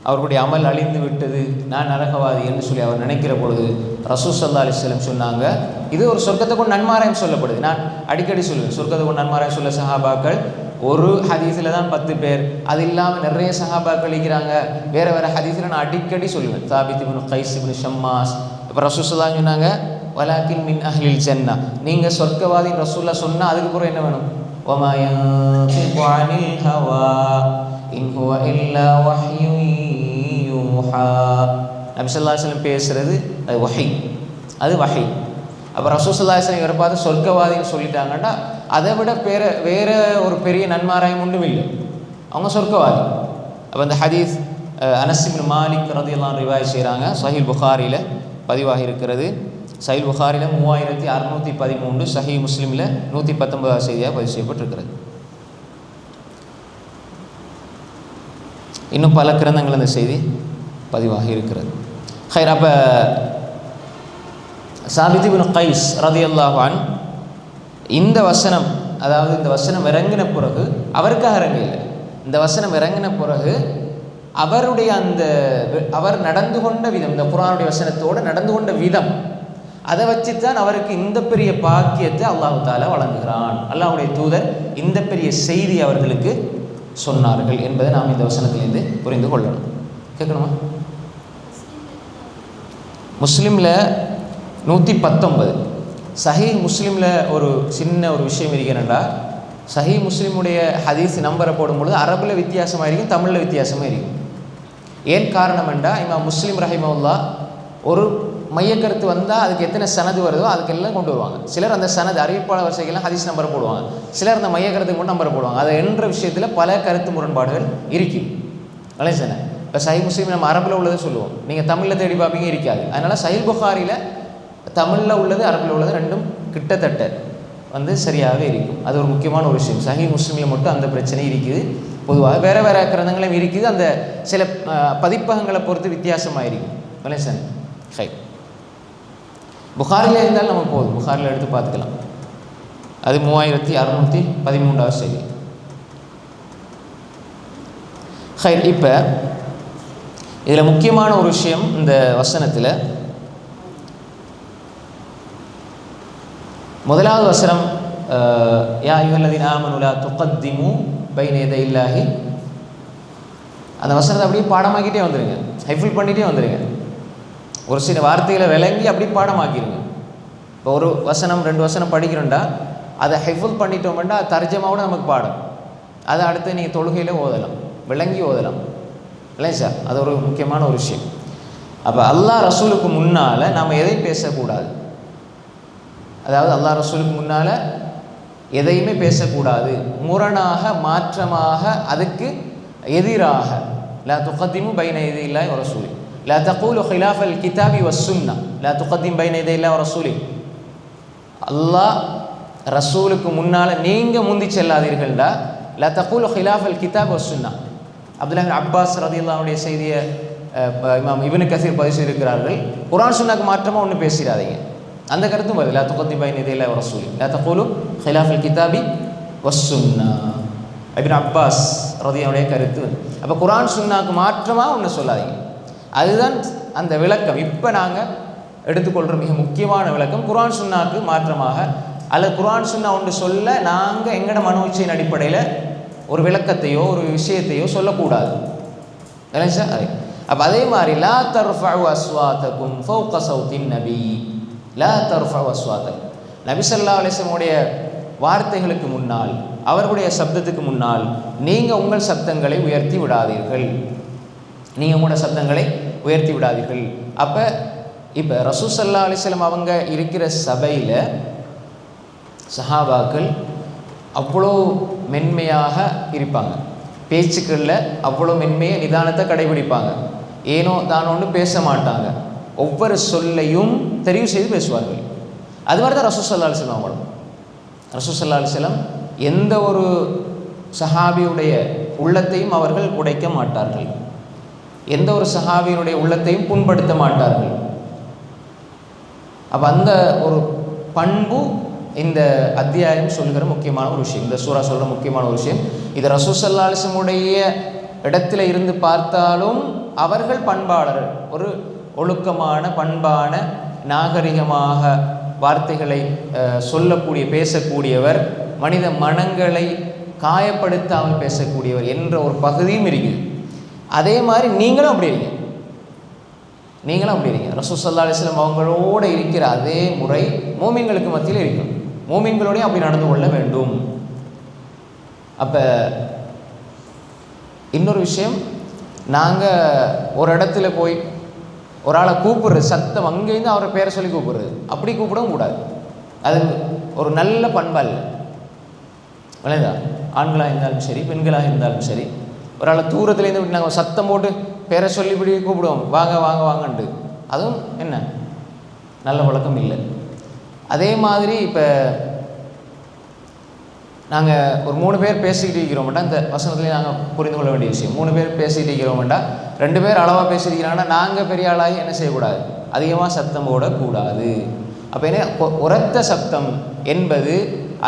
A: அவர்களுடைய அமல் அழிந்து விட்டது, நான் நரகவாதி என்று சொல்லி அவர் நினைக்கிற பொழுது ரசூல் ஸல்லல்லாஹு அலைஹி வஸல்லம் சொன்னாங்க. இது ஒரு சொர்க்கத்தை கொண்டு நன்மாராயம் சொல்லப்படுது. நான் அடிக்கடி சொல்லுவேன், சொர்க்கத்தை கொண்டு நன்மாராயம் சொல்ல சஹாபாக்கள் ஒரு ஹதீஸில் தான் 10 பேர், அது இல்லாமல் நிறைய சஹாபாக்கள் இருக்கிறாங்க. வேறு வேறு ஹதீஸில் நான் அடிக்கடி சொல்லுவேன். தாபித் இப்னு கைஸ் இப்னு ஷம்மாஸ். இப்போ ரசூல் ஸல்லல்லாஹு அலைஹி சொன்னாங்க வலாக்கின் மின் அஹ்லில் ஜன்னா, நீங்கள் சொர்க்கவாதி ரசூலுல்லாஹ் சொன்னால் அதுக்கப்புறம் என்ன வேணும்? வமா யன்திகு அனில் ஹவா இன் ஹுவ இல்லா வஹ்யுன் யூஹா. நபி ஸல்லல்லாஹு அலைஹி வஸல்லம் பேசுகிறது அது வஹி, அது வஹி. அப்போ ரசூல் ஸல்லல்லாஹு அலைஹி வஸல்லம் இவரை பார்த்து சொர்க்கவாதின்னு சொல்லிட்டாங்கன்னா அதை விட வேற ஒரு பெரிய நன்மாராயம் ஒன்றும் இல்லை, அவங்க சொர்க்கவாதி. அப்போ அந்த ஹதீஸ் அனஸ் இப்னு மாலிக் ரலியல்லாஹு அன்ஹு ரிவாயத் செய்கிறாங்க. சஹீஹ் புகாரியில் பதிவாகி இருக்கிறது. சஹீஹ் புகாரியில் 3613, சஹீஹ் முஸ்லிமில் 119 செய்தியாக பதிவு செய்யப்பட்டிருக்கிறது. இன்னும் பல கிரந்தங்கள் அந்த செய்தி பதிவாகி இருக்கிறது. ஹைர், அப்போ சாபித் இப்னு கைஸ் ரலியல்லாஹு அன்ஹு இந்த வசனம், அதாவது இந்த வசனம் இறங்கின பிறகு அவருக்காக இறங்கல, இந்த வசனம் இறங்கின பிறகு அவருடைய அவர் நடந்து கொண்ட விதம், இந்த குர்ஆனுடைய வசனத்தோடு நடந்து கொண்ட விதம், அதை வச்சுத்தான் அவருக்கு இந்த பெரிய பாக்கியத்தை அல்லாஹ் தஆலா வழங்குகிறான். அல்லாஹ்வுடைய தூதர் இந்த பெரிய செய்தி அவர்களுக்கு சொன்னார்கள் என்பதை நாம் இந்த வசனத்திலிருந்து புரிந்து கொள்ளணும். கேட்கணுமா? முஸ்லிமில் 119, சஹீஹ் முஸ்லிமில் ஒரு சின்ன ஒரு விஷயம் இருக்கிறேன்டா, சஹீஹ் முஸ்லிமுடைய ஹதீஸ் நம்பரை போடும்பொழுது அரபில் வித்தியாசமாக இருக்கும், தமிழில் வித்தியாசமாக இருக்கும். ஏன் காரணம் என்றால், இமாம் முஸ்லிம் ரஹிமஹுல்லாஹ் ஒரு மையக்கருத்து வந்தால் அதுக்கு எத்தனை சனது வருதோ அதுக்கெல்லாம் கொண்டு வருவாங்க. சிலர் அந்த சனது அறிவிப்பாளர் வரிசைக்கெல்லாம் ஹதீஸ் நம்பரை போடுவாங்க, சிலர் அந்த மையக்கருத்துக்கு மட்டும் நம்பரை போடுவாங்க. அது என்ற விஷயத்தில் பல கருத்து முரண்பாடுகள் இருக்கும். அல்ல சார், இப்போ சஹீஹ் முஸ்லிம் நம்ம அரபில் உள்ளதை சொல்லுவோம், நீங்கள் தமிழில் தேடி பார்ப்பீங்க, இருக்காது. அதனால் சஹீஹ் புகாரியில் தமிழில் உள்ளது அரபில் உள்ளது ரெண்டும் கிட்டத்தட்ட சரியாகவே இருக்கும். அது ஒரு முக்கியமான ஒரு விஷயம். சஹீஹ் முஸ்லிமில் மட்டும் அந்த பிரச்சனை இருக்குது. பொதுவாக வேறு வேறு கிரந்தங்களும் இருக்குது, அந்த சில பதிப்பகங்களை பொறுத்து வித்தியாசமாக இருக்கும். அல்ல சார், ஹை புகாரில் இருந்தாலும் நமக்கு போதும், புகாரில் எடுத்து பார்த்துக்கலாம். அது 3613 செய்தி. ஹை, இப்போ இதில் முக்கியமான ஒரு விஷயம், இந்த வசனத்தில் முதலாவது வசனம் யா அய்யுஹல்லதீன ஆமனூ லா துகத்திமு பைன யதைல்லாஹி, அந்த வசனத்தை அப்படியே பாடமாக்கிட்டே வந்துடுங்க, ஹைஃபுல் பண்ணிகிட்டே வந்துடுங்க. ஒரு சில வார்த்தைகளை விளங்கி அப்படி பாடமாக்கிடுங்க. இப்போ ஒரு வசனம் 2 வசனம் படிக்கிறோண்டா அதை ஹைஃபுல் பண்ணிட்டோம்னா அது தர்ஜமாவோட நமக்கு பாடம், அதை அடுத்து நீங்கள் தொழுகையில் ஓதலாம், விளங்கி ஓதலாம். இல்லை சார், அது ஒரு முக்கியமான ஒரு விஷயம். அப்போ அல்லாஹ் ரசூலுக்கு முன்னால் நாம் எதையும் பேசக்கூடாது, அதாவது அல்லாஹ் ரசூலுக்கு முன்னால் எதையுமே பேசக்கூடாது, முரணாக மாற்றமாக அதுக்கு எதிராக. லா துகத்திமு பைன யதைல்லாஹி வ ரசூலி லா தகூலு ஹிலாஃபல் கிதாபி வஸ் சுன்னா லா துகத்திம் பைன யதைல்லாஹி வ ரசூலி. அல்லாஹ் ரசூலுக்கு முன்னால் நீங்கள் முந்தி செல்லாதீர்கள்டா. லா தகூலு ஹிலாஃபல் கிதாப் வஸ் சுன்னா. அப்துல்லாஹ் இப்னு அப்பாஸ் ரலியல்லாஹு அன்ஹுடைய செய்தியை இமாம் இப்னு கஸீர் பதிவு செய்திருக்கிறார்கள். குர்ஆன் சுன்னாக்கு மாற்றமாக ஒன்றும் பேசிடாதீங்க, அந்த கருத்தும் வருது. லா துகத்திம் பைன யதைல்லாஹி வ ரசூலி லா தகூலு ஹிலாஃபல் கிதாபி வஸ் சுன்னா. இப்னு அப்பாஸ் ரலியல்லாஹு அன்ஹுடைய கருத்து. அப்போ குர்ஆன் சுன்னாக்கு மாற்றமாக ஒன்று சொல்லாதீங்க, அதுதான் அந்த விளக்கம். இப்போ நாங்கள் எடுத்துக்கொள்கிற மிக முக்கியமான விளக்கம், குர்ஆன் சுன்னாக்கு மாற்றமாக அல்லது குர்ஆன் சுன்னா ஒன்று சொல்ல நாங்கள் எங்களோட மனோ இச்சையின் அடிப்படையில் ஒரு விளக்கத்தையோ ஒரு விஷயத்தையோ சொல்லக்கூடாது. இல்லை சார், அது அப்போ அதே மாதிரி லா தர்ஃபஉ அஸ்வாத்தகும் ஃபௌக ஸௌத்தின் நபி, லா தர்ஃபஉ அஸ்வாத்தகும், நபி ஸல்லல்லாஹு அலைஹி வஸல்லம் வார்த்தைகளுக்கு முன்னால், அவர்களுடைய சப்தத்துக்கு முன்னால் நீங்கள் உங்கள் சப்தங்களை உயர்த்தி விடாதீர்கள், நீங்கள் உங்களோட சப்தங்களை உயர்த்தி விடாதீர்கள். அப்போ இப்போ ரசூல் ஸல்லல்லாஹு அலைஹி வஸல்லம் அவங்க இருக்கிற சபையில் சஹாபாக்கள் அவ்வளோ மென்மையாக இருப்பாங்க, பேச்சுக்களில் அவ்வளோ மென்மையை நிதானத்தை கடைபிடிப்பாங்க, ஏனோ தானோன்னு பேச மாட்டாங்க, ஒவ்வொரு சொல்லையும் தெரிவு செய்து பேசுவார்கள். அது மாதிரி தான் ரசூல் ஸல்லல்லாஹு அலைஹி வஸல்லம் அவங்களும். ரசூல் ஸல்லல்லாஹு அலைஹி வஸல்லம் எந்த ஒரு சஹாபியுடைய உள்ளத்தையும் அவர்கள் உடைக்க மாட்டார்கள், எந்த ஒரு சஹாபியினுடைய உள்ளத்தையும் புண்படுத்த மாட்டார்கள். அப்போ அந்த ஒரு பண்பு இந்த அத்தியாயம் சொல்கிற முக்கியமான ஒரு விஷயம், இந்த சூரா சொல்கிற முக்கியமான ஒரு விஷயம். இது ரசூல் ஸல்லல்லாஹு அலைஹி வஸல்லம் இடத்துல இருந்து பார்த்தாலும் அவர்கள் பண்பாளர்கள், ஒரு ஒழுக்கமான பண்பான நாகரிகமாக வார்த்தைகளை சொல்லக்கூடிய பேசக்கூடியவர், மனித மனங்களை காயப்படுத்தாமல் பேசக்கூடியவர் என்ற ஒரு பகுதியும் இருக்குது. அதே மாதிரி நீங்களும் அப்படி இருக்கீங்க. ரசூல் ஸல்லல்லாஹு அலைஹி வஸல்லம் அவங்களோட இருக்கிற அதே முறை மூமின்களுக்கு மத்தியில் இருக்கும். மூமின்களோடையும் அப்படி நடந்து கொள்ள வேண்டும். அப்போ இன்னொரு விஷயம், நாங்கள் ஒரு இடத்துல போய் ஒரு ஆளை கூப்பிடுறது, சத்தம் அங்கேருந்து அவரை பேரை சொல்லி கூப்பிடுறது, அப்படி கூப்பிடவும் கூடாது. அது ஒரு நல்ல பண்பல்ல. விளையாதா? ஆண்களாக இருந்தாலும் சரி, பெண்களாக இருந்தாலும் சரி, ஒரு ஆளை தூரத்துலேருந்து இப்படி நாங்கள் சத்தம் போட்டு பேரை சொல்லி இப்படி கூப்பிடுவோம், வாங்க வாங்க வாங்கன்ட்டு, அதுவும் என்ன நல்ல பழக்கம் இல்லை. அதே மாதிரி இப்போ நாங்கள் ஒரு 3 பேர் பேசிக்கிட்டு இருக்கிறோம்ட்டா, இந்த வசனத்துலேயே நாங்கள் புரிந்து கொள்ள வேண்டிய விஷயம், 3 பேர் பேசிகிட்டு இருக்கிறோம்ட்டா 2 பேர் அளவாக பேசியிருக்கிறாங்கன்னா நாங்கள் பெரிய ஆளாகி என்ன செய்யக்கூடாது, அதிகமாக சத்தம் போடக்கூடாது. அப்போ என்ன, உரத்த சத்தம் என்பது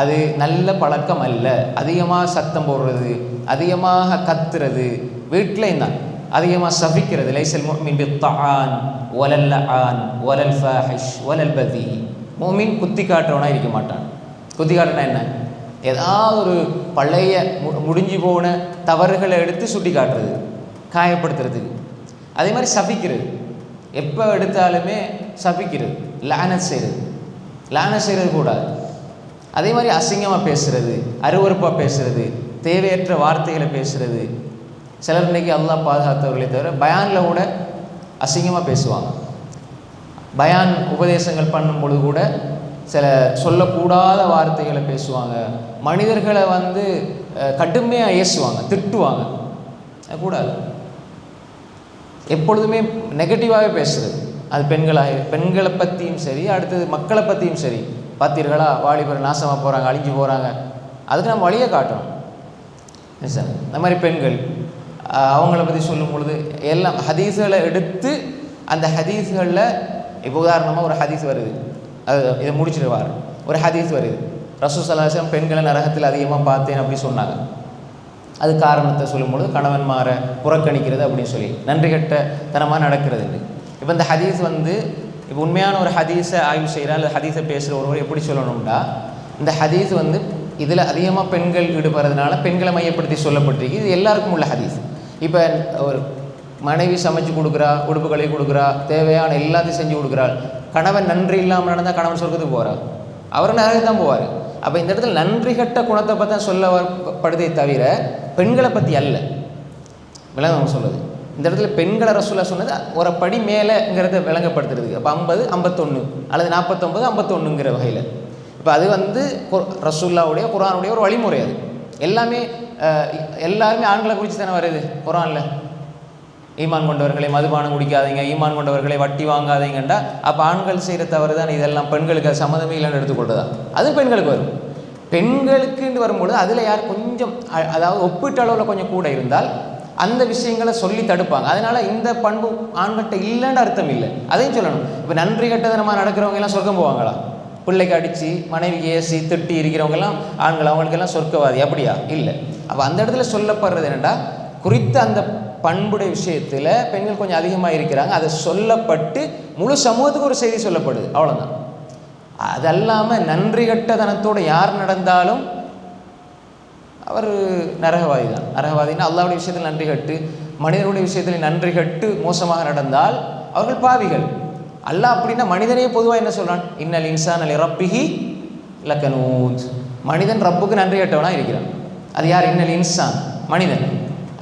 A: அது நல்ல பழக்கம் அல்ல. அதிகமாக சத்தம் போடுறது, அதிகமாக கத்துறது, வீட்டிலையும் தான் அதிகமாக சபிக்கிறது. லைஸல் முஃமின் பித்தாஆன் வலல் லஆன் வலல் ஃபாஹிஷ் வலல் பதி. முஃமின் குத்தி காட்டுறவனாக இருக்க மாட்டான். குத்தி காட்டுனா என்ன, ஏதாவது ஒரு பழைய முடிஞ்சு போன தவறுகளை எடுத்து சுட்டி காட்டுறது, காயப்படுத்துறதுக்கு. அதே மாதிரி சபிக்கிறது, எப்போ எடுத்தாலுமே சபிக்கிறது, லானத் செய்கிறது கூடாது. அதே மாதிரி அசிங்கமாக பேசுகிறது, அருவருப்பாக பேசுகிறது, தேவையற்ற வார்த்தைகளை பேசுகிறது. சிலர் இன்றைக்கி அல்லாஹ் பாதுகாத்தவர்களே தவிர பயானில் கூட அசிங்கமாக பேசுவாங்க. பயான் உபதேசங்கள் பண்ணும் பொழுது கூட சில சொல்லக்கூடாத வார்த்தைகளை பேசுவாங்க. மனிதர்களை கடுமையாக ஏசுவாங்க, திட்டுவாங்க. கூடாது. எப்பொழுதுமே நெகட்டிவாகவே பேசுகிறது. அது பெண்களை பற்றியும் சரி, அடுத்தது மக்களை பற்றியும் சரி. பார்த்தீர்களா, வாலிபர் நாசமாக போகிறாங்க, அழிஞ்சு போகிறாங்க, அதுக்கு நம்ம வழியை காட்டணும். சார் இந்த மாதிரி பெண்கள் அவங்கள பற்றி சொல்லும் பொழுது எல்லாம் ஹதீஸ்களை எடுத்து, அந்த ஹதீஸ்களில் இப்போ உதாரணமாக ஒரு ஹதீஸ் வருது, அது இதை முடிச்சிடுவார். ஒரு ஹதீஸ் வருது, ரசூல் ஸல்லல்லாஹு அலைஹி வஸல்லம் பெண்களை நரகத்தில் அதிகமாக பார்த்தேன் அப்படி சொன்னாங்க. அது காரணத்தை சொல்லும்பொழுது கணவன்மாரை புறக்கணிக்கிறது அப்படின்னு சொல்லி நன்றி கட்ட தனமாக நடக்கிறது. இப்போ இந்த ஹதீஸ் இப்போ உண்மையான ஒரு ஹதீஸை ஆய்வு செய்கிறார் அல்லது ஹதீஸை பேசுகிற ஒருவர் எப்படி சொல்லணும்டா, இந்த ஹதீஸ் இதில் அதிகமாக பெண்கள் ஈடுபடுறதுனால பெண்களை மையப்படுத்தி சொல்லப்பட்டிருக்கு. இது எல்லாருக்கும் உள்ள ஹதீஸ். இப்போ ஒரு மனைவி சமைச்சு கொடுக்குறா, உடுப்புகளை கொடுக்குறா, தேவையான எல்லாத்தையும் செஞ்சு கொடுக்குறாள். கணவன் நன்றி இல்லாமல் நடந்தால் கணவன் சொர்க்கத்துக்கு போகிறார், அவர் நரகத்துக்கு தான் போவார். அப்போ இந்த இடத்துல நன்றி கட்ட குணத்தை பற்றி தான் சொல்லப்படுதே தவிர பெண்களை பற்றி அல்ல. விளங்க சொல்லுது இந்த இடத்துல பெண்களை ரசூலா சொன்னது ஒரு படி மேலேங்கிறத விளங்கப்படுத்துறதுக்கு. அப்போ 50, 51 அல்லது 49, 51ங்கிற வகையில். இப்போ அது ரசூல்லாவுடைய குர்ஆனுடைய ஒரு வழிமுறை. அது எல்லாருமே ஆண்களை குறித்து தானே வருது குர்ஆனில். ஈமான் கொண்டவர்களை மதுபானம் குடிக்காதீங்க, ஈமான் கொண்டவர்களை வட்டி வாங்காதீங்கண்டா, அப்போ ஆண்கள் செய்கிற தவறு தான் இதெல்லாம், பெண்களுக்கு அது சம்மதமே இல்லைன்னு எடுத்துக்கொள்றதா? அது பெண்களுக்கு வரும். பெண்களுக்குன்னு வரும்பொழுது அதில் யார் கொஞ்சம், அதாவது ஒப்பீட்டளவில் கொஞ்சம் கூட இருந்தால் அந்த விஷயங்களை சொல்லி தடுப்பாங்க. அதனால் இந்த பண்பு ஆண்கிட்ட இல்லைன்னு அர்த்தம் இல்லை, அதையும் சொல்லணும். இப்போ நன்றி கட்டதனமாக நடக்கிறவங்க எல்லாம் சொர்க்கம் போவாங்களா? பிள்ளைக்கு அடித்து மனைவிக்கு ஏசி திட்டி இருக்கிறவங்கெல்லாம் ஆண்கள், அவங்களுக்கெல்லாம் சொர்க்கவாதி அப்படியா? இல்லை. அப்போ அந்த இடத்துல சொல்லப்படுறது என்னென்னா, குறித்த அந்த பண்புடைய விஷயத்தில் பெண்கள் கொஞ்சம் அதிகமாக இருக்கிறாங்க, அதை சொல்லப்பட்டு முழு சமூகத்துக்கு ஒரு செய்தி சொல்லப்படுது, அவ்வளோதான். அதல்லாமல் நன்றி கட்டதனத்தோடு யார் நடந்தாலும் அவர் நரகவாதி தான். நரகவாதின்னா அல்லாஹ்வுடைய விஷயத்தில் நன்றி கட்டு, மனிதனுடைய விஷயத்தில் நன்றி கட்டு மோசமாக நடந்தால் அவர்கள் பாவிகள். அல்லாஹ் அப்படின்னா மனிதனையே பொதுவாக என்ன சொல்கிறான், இன்னல் இன்சான் அலி ரப்பிஹி லகனூத். மனிதன் ரப்புக்கு நன்றி கட்டவனாக இருக்கிறான். அது யார்? இன்னல் இன்சான், மனிதன்.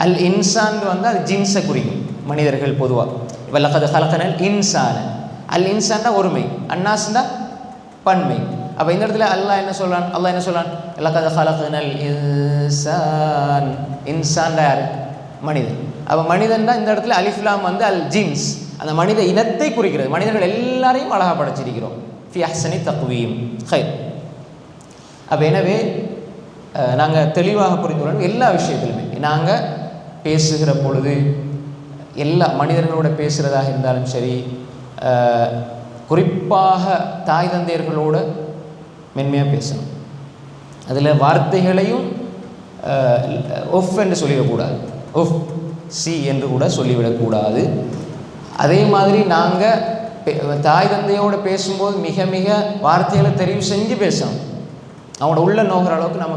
A: அல் இன்சான் அது ஜின்ஸை குறிக்கும், மனிதர்கள் பொதுவாக. இப்போ லகத் ஹலகனல் இன்சான, அல் இன்சான்னா ஒருமை, அன்னாஸ்னா பன்மை. அப்போ இந்த இடத்துல அல்லாஹ் என்ன சொல்கிறான்? லகத் ஹலகனல் இன்சான். இன்சான் யார்? மனிதன். அப்போ மனிதன் தான் இந்த இடத்துல அலிஃப்லாம் அல் ஜின்ஸ், அந்த மனித இனத்தை குறிக்கிறது. மனிதர்கள் எல்லாரையும் அழகாக படைச்சிருக்கிறோம். ஃபி அஹ்சனி தக்வீம் ஹைர். அப்போ எனவே நாங்கள் தெளிவாக புரிந்து கொள்ளணும். எல்லா விஷயத்திலுமே நாங்கள் பேசுகிற பொழுது, எல்லா மனிதர்களோட பேசுகிறதாக இருந்தாலும் சரி, குறிப்பாக தாய் தந்தையர்களோடு மென்மையாக பேசணும். அதில் வார்த்தைகளையும் ஒஃப் என்று சொல்லிவிடக்கூடாது, ஒஃப் சி என்று கூட சொல்லிவிடக்கூடாது. அதே மாதிரி நாங்கள் தாய் தந்தையோடு பேசும்போது மிக மிக வார்த்தைகளை தெரிவு செஞ்சு பேசணும். அவனோட உள்ள நோகிற அளவுக்கு நம்ம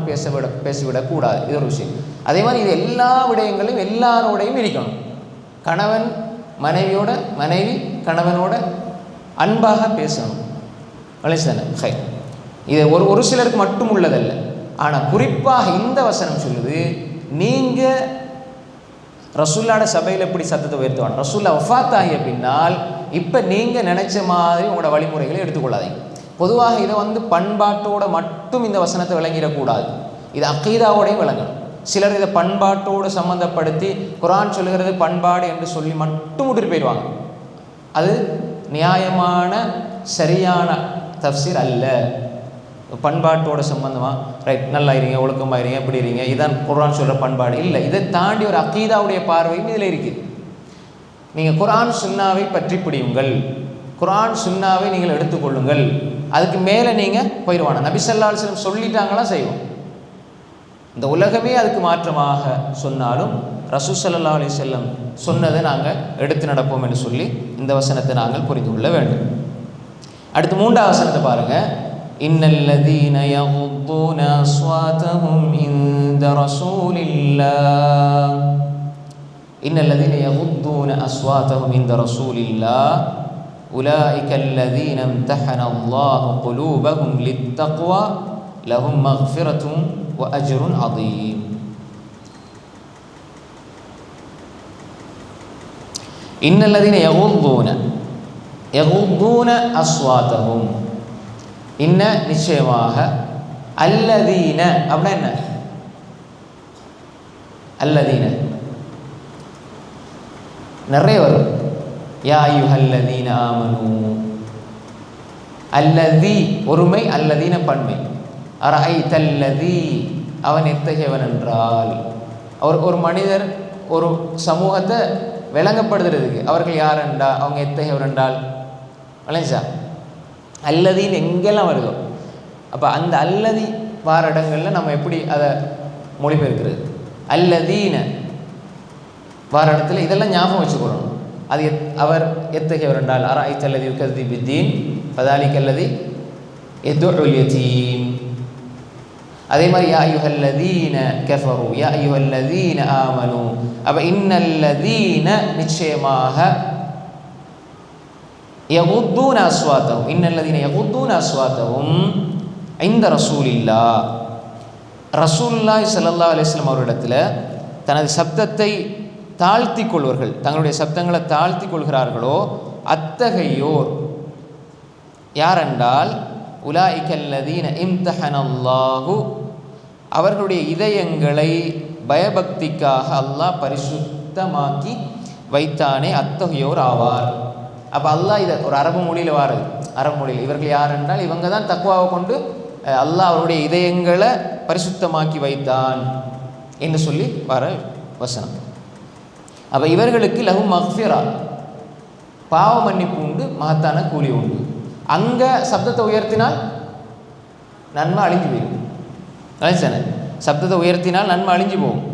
A: பேசிவிடக்கூடாது. இது ஒரு விஷயம். அதே மாதிரி இது எல்லா விடயங்களையும் எல்லாரோடையும் இருக்கணும். கணவன் மனைவியோட, மனைவி கணவனோட அன்பாக பேசணும். வலைசன ஹை, இது ஒரு சிலருக்கு மட்டும் உள்ளதல்ல. ஆனால் குறிப்பாக இந்த வசனம் சொல்லுது, நீங்கள் ரசூல்லாட சபையில் எப்படி சத்தத்தை உயர்த்துவாங்க. ரசூல்லா வஃபாத் ஆகிய பின்னால் இப்போ நீங்கள் நினச்ச மாதிரி உங்களோட வழிமுறைகளை எடுத்துக்கொள்ளாதீங்க. பொதுவாக இதை பண்பாட்டோட மட்டும் இந்த வசனத்தை விளங்கிடக்கூடாது. இது அக்கீதாவோடையும் விளங்கணும். சிலர் இதை பண்பாட்டோடு சம்மந்தப்படுத்தி குர்ஆன் சொல்லுகிறது பண்பாடு என்று சொல்லி மட்டும் விட்டுட்டு போயிடுவாங்க. அது நியாயமான சரியான தஃப்சீர் அல்ல. பண்பாட்டோட சம்பந்தமாக ரைட், நல்லா இருங்க, ஒழுக்கமாக இருங்க, எப்படி இருங்க, இதான் குர்ஆன் சொல்கிற பண்பாடு இல்லை. இதை தாண்டி ஒரு அக்கீதாவுடைய பார்வையும் இதில் இருக்குது. நீங்கள் குர்ஆன் சுன்னாவை பற்றி பிடியுங்கள், குர்ஆன் சுன்னாவை நீங்கள் எடுத்துக்கொள்ளுங்கள். அதுக்கு மேலே நீங்கள் போயிடுவாங்க. நபி ஸல்லல்லாஹு அலைஹி வஸல்லம் சொல்லிட்டாங்களா செய்வோம். இந்த உலகமே அதுக்கு மாற்றமாக சொன்னாலும் ரசூல் ஸல்லல்லாஹு அலைஹி வஸல்லம் சொன்னதை நாங்கள் எடுத்து நடப்போம் என்று சொல்லி இந்த வசனத்தை நாங்கள் புரிந்து கொள்ள வேண்டும். அடுத்து 3வது வசனத்தை பாருங்கள். இன்னல்லதீன யகுத்தூன அஸ்வாதஹும் இன்த ரசூலில்லாஹ், இன்னல்லதீன யகுத்தூன அஸ்வாதஹும் இன்த ரசூலில்லாஹ் உலாயிக அல்லதீன இம்தஹன அல்லாஹு குலூபஹும் லித்தக்வா லஹும் மக்ஃபிரத்துன் வ அஜ்ருன் அதீம். இன்னல்லதீன யகுத்தூன அஸ்வாதஹும், இன்ன நிச்சயமாக, அல்லதீன அப்படின்னா என்ன? அல்லதீன நிறைய வரும். யா அய்யுஹல்லதீன ஆமனூ, அல்லதி ஒருமை, அல்லதீன பன்மை. அரஐதல்லதி, அவன் எத்தகையவன் என்றால், ஒரு மனிதர் ஒரு சமூகத்தை விளங்கப்படுத்துறதுக்கு அவர்கள் யார் என்றால், அவங்க எத்தகையவர் என்றால் வளைஞ்சா அல்லதின்னு எங்கெல்லாம் வருதோ, அப்போ அந்த அல்லதி வார இடங்களில் நம்ம எப்படி அதை மொழிபெயர்க்கிறது? அல்லதீன வார இடத்துல இதெல்லாம் ஞாபகம் வச்சுக்கொள்ளணும். அது அவர் எத்தகையவர் என்றால், அரஐத்தல்லதி யுகதி பித்தீன் ஃபதாலிகல்லதி யதுஉல் யதீம். அதே மாதிரி யா அய்யுஹல்லதீன கஃபரு, யா அய்யுஹல்லதீன ஆமனு. அப்போ இன்னல்லதீன நிச்சயமாக, யகுத்தூன அஸ்வாத்தஹும், இன்னல்லதீன யகுத்தூன அஸ்வாத்தஹும் இன்த ரசூலில்லாஹ், ரசூலுல்லாஹி ஸல்லல்லாஹு அலைஹி வஸல்லம் அவரிடத்தில் தனது சப்தத்தை தாழ்த்தி கொள்வர்கள், தங்களுடைய சப்தங்களை தாழ்த்தி கொள்கிறார்களோ அத்தகையோர் யாரென்றால், உலாயிகல்லதீன இம்தஹனல்லாஹு, அவர்களுடைய இதயங்களை பயபக்திக்காக அல்லாஹ் பரிசுத்தமாக்கி வைத்தானே அத்தகையோர் ஆவார். அப்போ அல்லாஹ் இதை ஒரு அரபு மொழியில் வாருது. அரபு மொழியில் இவர்கள் யார் என்றால், இவங்க தான் தக்வாவை கொண்டு அல்லாஹ் அவருடைய இதயங்களை பரிசுத்தமாக்கி வைத்தான் என்று சொல்லி வர வசனம். அப்போ இவர்களுக்கு லஹு மக்ஃபிரா, பாவ மன்னிப்பு உண்டு, மகத்தான கூலி உண்டு. அங்கே சப்தத்தை உயர்த்தினால் நன்மை அழிஞ்சு போயிடும். அழிச்சானே, சப்தத்தை உயர்த்தினால் நன்மை அழிஞ்சு போகும்.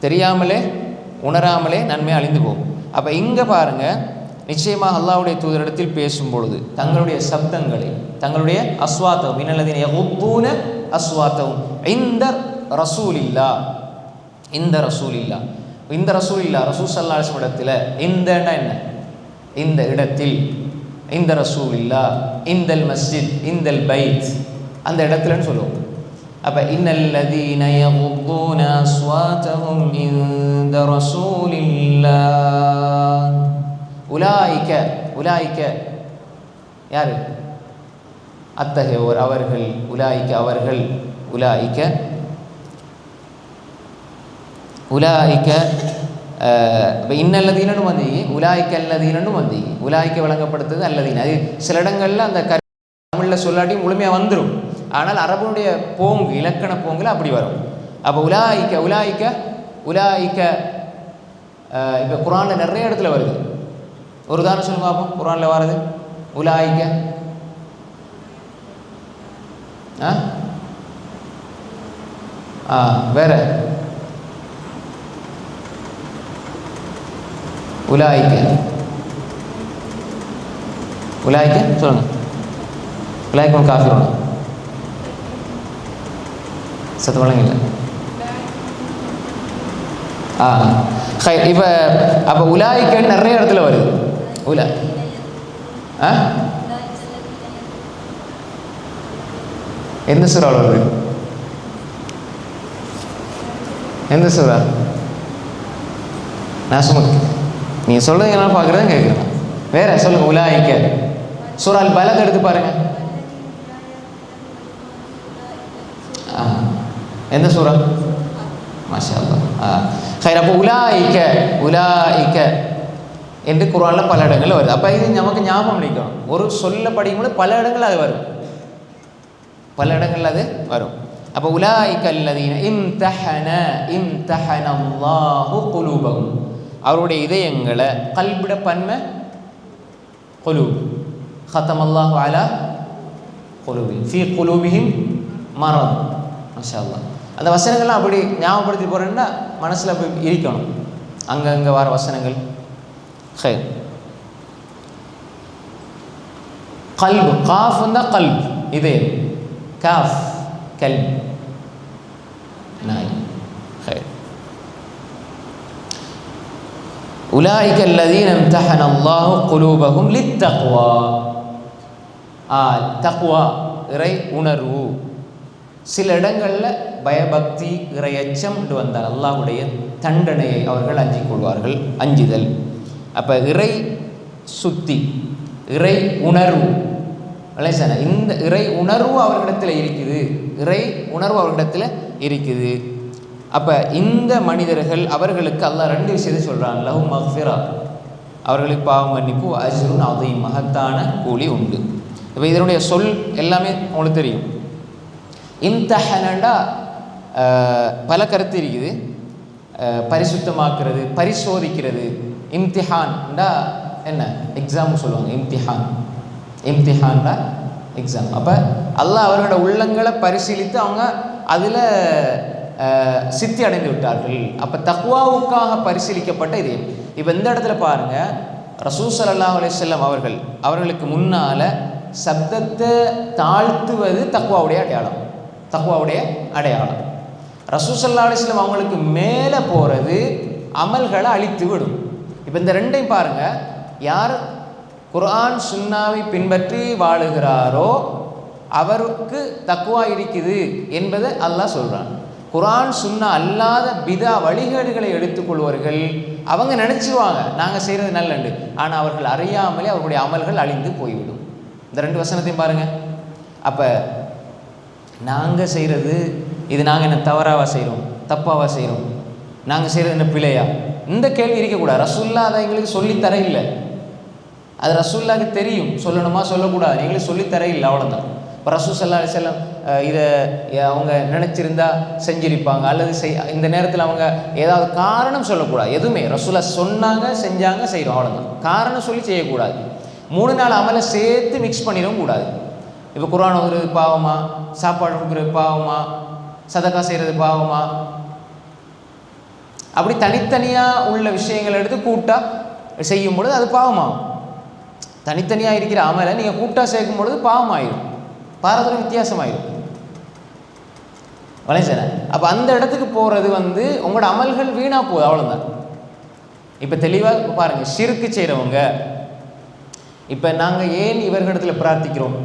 A: தெரியாமலே உணராமலே நன்மை அழிந்து போகும். அப்போ இங்கே பாருங்கள், நிச்சயமாக அல்லாஹ்வுடைய தூதரிடத்தில் பேசும் பொழுது தங்களுடைய சப்தங்களை, தங்களுடைய அஸ்வாத்தவும், இன்னல்லதீன யகுத்தூன அஸ்வாத்தவும் இந்த ரசூலில்லாஹ், இந்த ரசூலில்லாஹ், இந்த ரசூலில்லாஹ், ரசூல் ஸல்லல்லாஹு அலைஹி வஸல்லம் இடத்துல, இந்தன்னா என்ன? இந்த இடத்தில், இந்த ரசூலில்லாஹ், இந்தல் மஸ்ஜித், இந்தல் பைத், அந்த இடத்துலன்னு சொல்லுவோம். அப்போ இன்னல்லதீன யகுத்தூன அஸ்வாத்தஹும் இன்த ரசூலில்லாஹ் உலாயிக, உலாயிக யார்? அத்தகையோர், அவர்கள், உலாயிக்க அவர்கள், உலாயிக்க உலாயிக்க இன்னல்லதீனு வந்து உலாய்க்க அல்லதீனு வந்து உலாய்க்க வழங்கப்படுத்துது அல்லதீன். அது சில இடங்களில் அந்த தமிழில் சொல்லாட்டி முழுமையாக வந்துடும். ஆனால் அரபுடைய போங்கு, இலக்கண போங்கில் அப்படி வரும். அப்போ உலாய்க்க உலாய்க்க உலாய்க்க இப்போ குர்ஆனில் நிறைய இடத்துல வருது. ஒரு உதாரணம் சொல்லுங்க பார்ப்போம். குர்ஆனில் வருது உலாய்க்க, வேற உலாய்க்க உலாய்க்க சொல்லுங்கள். உலாய்க்கும் காஃபிரோட சத்து வழங்கல. இப்போ அப்போ உலாய்க்கன்னு நிறைய இடத்துல வருது. உலா எந்த சூறாவில் வருது? எந்த சூறா? நான் சும்மா நீங்கள் சொல்கிறது என்ன பார்க்குறதுன்னு கேட்குறேன். வேற சொல்லுங்கள். உலாய்க்க சூரா அல் பலத் எடுத்து பாருங்க. எந்த சூறா? மாஷா அல்லாஹ். ஹைர். அப்போ உலாய்க்க என்று குர்ஆனில் பல இடங்களில் வருது. அப்போ இது நமக்கு ஞாபகம் நிற்கணும். ஒரு சொல்ல படிக்கும்போது பல இடங்கள் அது வரும், பல இடங்கள் அது வரும். அப்போ உலாய்க்க அல்லதீன இம்தஹன அல்லாஹு குலூபஹும், அவருடைய இதயங்களை, கல்பிட பன்மை குலூப், ஹத்தம் அல்லாஹு அலா குலூபிஹிம் ஃபீ குலூபிஹிம் மரத். மாஷா அல்லாஹ். அந்த வசனங்கள்லாம் அப்படி ஞாபகப்படுத்தி போகிறேன்னா மனசில் அப்படி இருக்கணும். அங்கங்கே வர வசனங்கள். ஹைர். கல்பு, காஃப் தான் கல்ப், இதயம். காஃப் கல்ப் நாய். ஹைர். உலாயிக அல்லதீன இம்தஹன அல்லாஹு குலூபஹும் லித்தக்வா. தக்வா இறை உணர்வு. சில இடங்களில் பயபக்தி, இறை அச்சம் வந்தால் அல்லாஹுடைய தண்டனையை அவர்கள் அஞ்சிக் கொள்வார்கள். அஞ்சுதல். அப்போ இறை சுத்தி, இறை உணர்வு, இந்த இறை உணர்வு அவர்களிடத்தில் இருக்குது. இறை உணர்வு அவர்களிடத்தில் இருக்குது. அப்போ இந்த மனிதர்கள், அவர்களுக்கு அல்லாஹ் ரெண்டு விஷயத்தை சொல்கிறான். லஹும் மக்ஃபிரா, அவர்களுக்கு பாவ மன்னிப்பு, அஜ்ருன் அதீம், மகத்தான கூலி உண்டு. இப்போ இதனுடைய சொல் எல்லாமே உங்களுக்கு தெரியும். இம்தஹனண்டா பல கருத்து இருக்குது. பரிசுத்தமாக்குறது, பரிசோதிக்கிறது. இம்திஹான்டா என்ன? எக்ஸாம் சொல்லுவாங்க. இம்திஹான்டா எக்ஸாம். அப்போ அல்லாஹ் அவர்களோட உள்ளங்களை பரிசீலித்து அவங்க அதில் சித்தி அடைந்து விட்டார்கள். அப்போ தக்வாவுக்காக பரிசீலிக்கப்பட்ட இதயம். இப்போ இந்த இடத்துல பாருங்கள், ரசூல் ஸல்லல்லாஹு அலைஹி வஸல்லம் அவர்களுக்கு முன்னால் சப்தத்தை தாழ்த்துவது தக்வாவுடைய அடையாளம். தக்வாவுடைய அடையாளம். ரசூல் ஸல்லல்லாஹு அலைஹி வஸல்லம் அவங்களுக்கு மேலே போகிறது அமல்களை அழித்து விடும். இப்போ இந்த ரெண்டையும் பாருங்கள். யார் குர்ஆன் சுன்னாவை பின்பற்றி வாழுகிறாரோ அவருக்கு தக்வா இருக்குது என்பதை அல்லாஹ் சொல்கிறான். குர்ஆன் சுன்னா அல்லாத பிதா வழிகேடுகளை எடுத்துக்கொள்வார்கள். அவங்க நினச்சிருவாங்க நாங்கள் செய்கிறது நல்லண்டு, ஆனால் அவர்கள் அறியாமலே அவர்களுடைய அமல்கள் அழிந்து போய்விடும். இந்த ரெண்டு வசனத்தையும் பாருங்கள். அப்போ நாங்கள் செய்கிறது இது நாங்கள் என்ன தவறாக செய்கிறோம், தப்பாக செய்கிறோம், நாங்கள் செய்கிறது என்ன பிழையா? இந்த கேள்வி இருக்கக்கூடாது. ரசூல்லா அதை எங்களுக்கு சொல்லித்தர இல்லை. அது ரசூல்லாவுக்கு தெரியும், சொல்லணுமா சொல்லக்கூடாது, எங்களுக்கு சொல்லித்தர இல்லை, அவ்வளோதான். இப்போ ரசூல் ஸல்லல்லாஹு அலைஹி வஸல்லம் இதை அவங்க நினச்சிருந்தா செஞ்சிருப்பாங்க, அல்லது இந்த நேரத்தில் அவங்க ஏதாவது காரணம் சொல்லக்கூடாது. எதுவுமே ரசூலா சொன்னாங்க, செஞ்சாங்க, செய்கிறோம், அவ்வளோதான். காரணம் சொல்லி செய்யக்கூடாது. 3 நாள் அமலை சேர்த்து மிக்ஸ் பண்ணிடவும் கூடாது. இப்போ குர்ஆன் ஓதுறது பாவமா, சாப்பாடு கொடுக்குறது பாவமா, சதக்கா செய்கிறது பாவமா, அப்படி தனித்தனியாக உள்ள விஷயங்களை எடுத்து கூட்டாக செய்யும் பொழுது அது பாவமாகும். தனித்தனியாக இருக்கிற அமலை நீங்கள் கூட்டாக சேர்க்கும் பொழுது பாவமாயிடும், பாரதூரம் வித்தியாசமாயிடும். வளைஞ்சன. அப்போ அந்த இடத்துக்கு போகிறது உங்களோட அமல்கள் வீணாக போகுது, அவ்வளோதான். இப்போ தெளிவாக பாருங்கள். ஷிர்க்கு செய்கிறவங்க, இப்போ நாங்கள் ஏன் இவர்களிடத்தில் பிரார்த்திக்கிறோம்,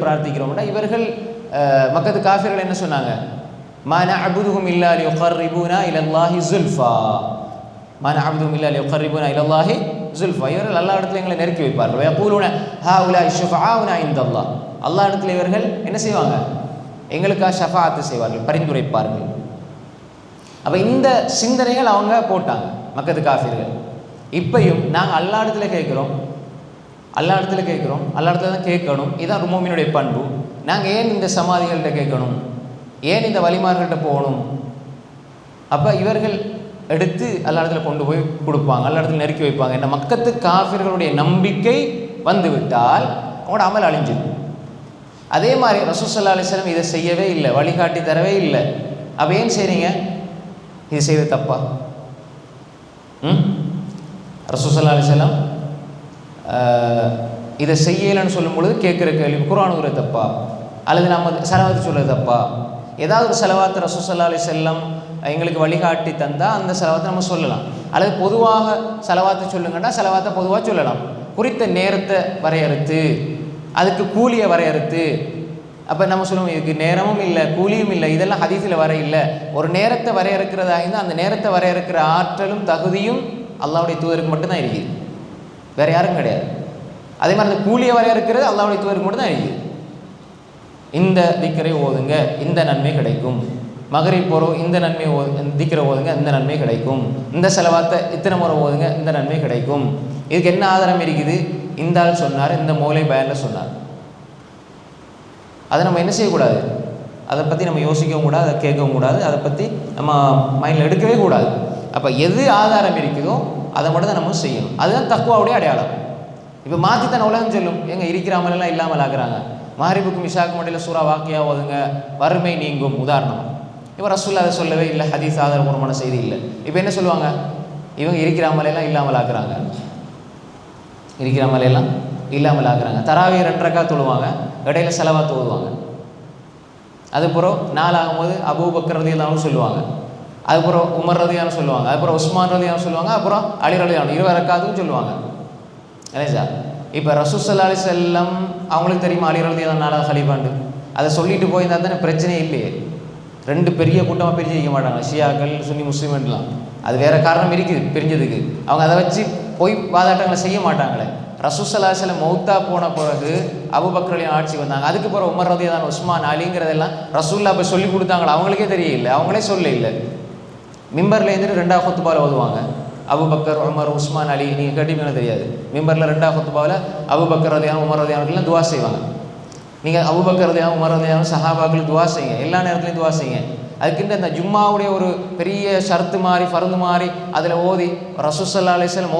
A: பிரார்த்திக்கிறோம்னா இவர்கள் மக்கத்து காஃபிர்கள் என்ன சொன்னாங்க? மா நஅபுதுஹும் இல்லா லியுகர்ரிபூனா இலல்லாஹி ஸுல்ஃபா, மா நஅபுதுஹும் இல்லா லியுகர்ரிபூனா இலல்லாஹி ஸுல்ஃபா. இவர்கள் அல்லாஹ் இடத்துல எங்களை நெருக்கி வைப்பார்கள். வயகூலுன ஹாஉலாஇ ஷுஃபஆஉனா இன்தல்லாஹ், அல்லாஹ் இடத்துல இவர்கள் என்ன செய்வாங்க? எங்களுக்காக ஷஃபாஅத்து செய்வார்கள், பரிந்துரைப்பார்கள். அப்போ இந்த சிந்தனைகள் அவங்க போட்டாங்க மக்கத்து காஃபிர்கள். இப்பையும் நாங்கள் அல்லாஹ் இடத்துல கேட்குறோம், அல்லாஹ் இடத்துல தான் கேட்கணும். இதுதான் மூமினுடைய பண்பு. நாங்கள் ஏன் இந்த சமாதிகள்கிட்ட கேட்கணும், ஏன் இந்த வலிமார்கள்ட்ட போகணும்? அப்போ இவர்கள் எடுத்து அல்லாஹ் இடத்துல கொண்டு போய் கொடுப்பாங்க, அல்லாஹ் இடத்துல நெருக்கி வைப்பாங்க. இந்த மக்கத்து காஃபிர்களுடைய நம்பிக்கை வந்துவிட்டால் அவங்களோட அமல் அழிஞ்சிடும். அதே மாதிரி ரசூல் ஸல்லல்லாஹு அலைஹி வஸல்லம் இதை செய்யவே இல்லை, வழிகாட்டி தரவே இல்லை. அப்போ ஏன் செய்கிறீங்க? இது செய்வது தப்பா? ரசூல் ஸல்லல்லாஹு அலைஹி வஸல்லம் இதை செய்யலைன்னு சொல்லும் பொழுது கேட்குற கேள்வி குர்ஆன் ஓதுறது தப்பா அல்லது நம்ம ஸலவாத்து சொல்கிறது தப்பா? ஏதாவது ஒரு ஸலவாத் ரசூல் ஸல்லல்லாஹு அலைஹி வஸல்லம் எங்களுக்கு வழிகாட்டி தந்தால் அந்த ஸலவாத்தை நம்ம சொல்லலாம். அல்லது பொதுவாக ஸலவாத்தை சொல்லுங்கன்னா ஸலவாத்தை பொதுவாக சொல்லலாம். குறித்த நேரத்தை வரையறுத்து அதுக்கு கூலியை வரையறுத்து, அப்போ நம்ம சொல்லுவோம் இதுக்கு நேரமும் இல்லை கூலியும் இல்லை, இதெல்லாம் ஹதீஸில் வர இல்லை. ஒரு நேரத்தை வரையறுக்கிறதாக இருந்தால் அந்த நேரத்தை வரையறுக்கிற ஆற்றலும் தகுதியும் அல்லாஹ்வுடைய தூதருக்கு மட்டும்தான் இருக்குது, வேறு யாரும் கிடையாது. அதே மாதிரி அந்த கூலியை வரையறுக்கிறது அல்லாஹ்வுடைய தூதருக்கு மட்டும்தான் இருக்குது. இந்த திக்கரை ஓதுங்க இந்த நன்மை கிடைக்கும், மகரிப் போகிறோம் இந்த நன்மை திக்கரை ஓதுங்க இந்த நன்மை கிடைக்கும், இந்த ஸலவாத்தை இத்தனை முறை ஓதுங்க இந்த நன்மை கிடைக்கும். இதுக்கு என்ன ஆதாரம் இருக்குது? இந்த ஆள் சொன்னார், இந்த மௌலை பயானில் சொன்னார். அதை நம்ம என்ன செய்யக்கூடாது, அதை பற்றி நம்ம யோசிக்கவும் கூடாது, அதை கேட்கவும் கூடாது, அதை பற்றி நம்ம மைண்டில் எடுக்கவே கூடாது. அப்போ எது ஆதாரம் இருக்குதோ அதை மட்டும் தான் நம்ம செய்யணும். அதுதான் தக்வாவுடைய அடையாளம். இப்போ மாற்றித்தான உலகம் சொல்லும், எங்க இருக்கிறாமலாம் இல்லாமல் ஆக்குறாங்க. மஹரிபுக்கும் இஷாக்கும் இடையில சூறா வாக்கியா ஓதுங்க வறுமை நீங்கும் உதாரணம். இப்போ ரசூலுல்லாஹ் அதை சொல்லவே இல்லை, ஹதீஸ் ஆதாரபூர்வமான செய்தி இல்லை. இப்போ என்ன சொல்லுவாங்க, இவங்க இருக்கிறாமலாம் இல்லாமல் ஆக்குறாங்க, இருக்கிறாமலாம் இல்லாமல் ஆக்குறாங்க. தராவி 2 ரக்காத் தொழுவாங்க, இடையில ஸலவாத் ஓதுவாங்க. அதுக்கப்புறம் 4 ஆகும்போது அபூபக்கர் ரலியல்லாஹு சொல்லுவாங்க, அதுக்கப்புறம் உமர் ரலியல்லாஹு சொல்லுவாங்க, அதுக்கப்புறம் உஸ்மான் ரலியல்லாஹு சொல்லுவாங்க, அப்புறம் அலி ரலியல்லாஹு 20 ரக்காத்துக்கும் சொல்லுவாங்க. இல்லை சார், இப்போ ரசூல் ஸல்லல்லாஹு அலைஹி வஸல்லம் அவங்களுக்கு தெரியுமா அலி ரலியல்லாஹு 4வது ஹலீஃபாண்டு? அதை சொல்லிட்டு போயிருந்தா தானே பிரச்சனையே இல்லையே. 2 பெரிய கூட்டமாக பிரிஞ்சு வைக்க மாட்டாங்க, ஷியாக்கள் சுன்னி முஸ்லீம்லாம். அது வேறு காரணம் இருக்குது பிரிஞ்சதுக்கு. அவங்க அதை வச்சு போய் வாதாட்டங்களை செய்ய மாட்டாங்களே. ரசூல் ஸல்லல்லாஹு அலைஹி வஸல்லம் மௌத்தா போன பிறகு அபூபக்கர் ஆட்சி வந்தாங்க, அதுக்கு பிறகு உமர் ரலியல்லாஹு உஸ்மான் அலிங்கிறதெல்லாம் ரசூலுல்லாஹ் போய் சொல்லி கொடுத்தாங்களா? அவங்களுக்கே தெரியல, அவங்களே சொல்ல இல்லை. மிம்பரில் இருந்துட்டு 2வது குத்துபாவில் ஓதுவாங்க. அபூபக்கர் உமர் உஸ்மான் அலி, நீங்கள் கேட்டீங்கன்னு தெரியாது. மிம்பரில் 2வது குத்துபாவில் அபூபக்கர் ரலியல்லாஹு உமர் ரலியல்லாஹுலாம் துவா செய்வாங்க. நீங்கள் அபூபக்கர் ரலியல்லாஹு உமர் ரலியல்லாஹு சஹாபாக்கள் துவா செய்யுங்க, எல்லா நேரத்துலையும் துவா செய்யுங்க. அதுக்கிட்ட அந்த ஜும்மாவுடைய ஒரு பெரிய ஷர்த்து மாதிரி ஃபர்து மாதிரி அதில் ஓதி ரசூல் ஸல்லல்லாஹு அலைஹி வஸல்லம்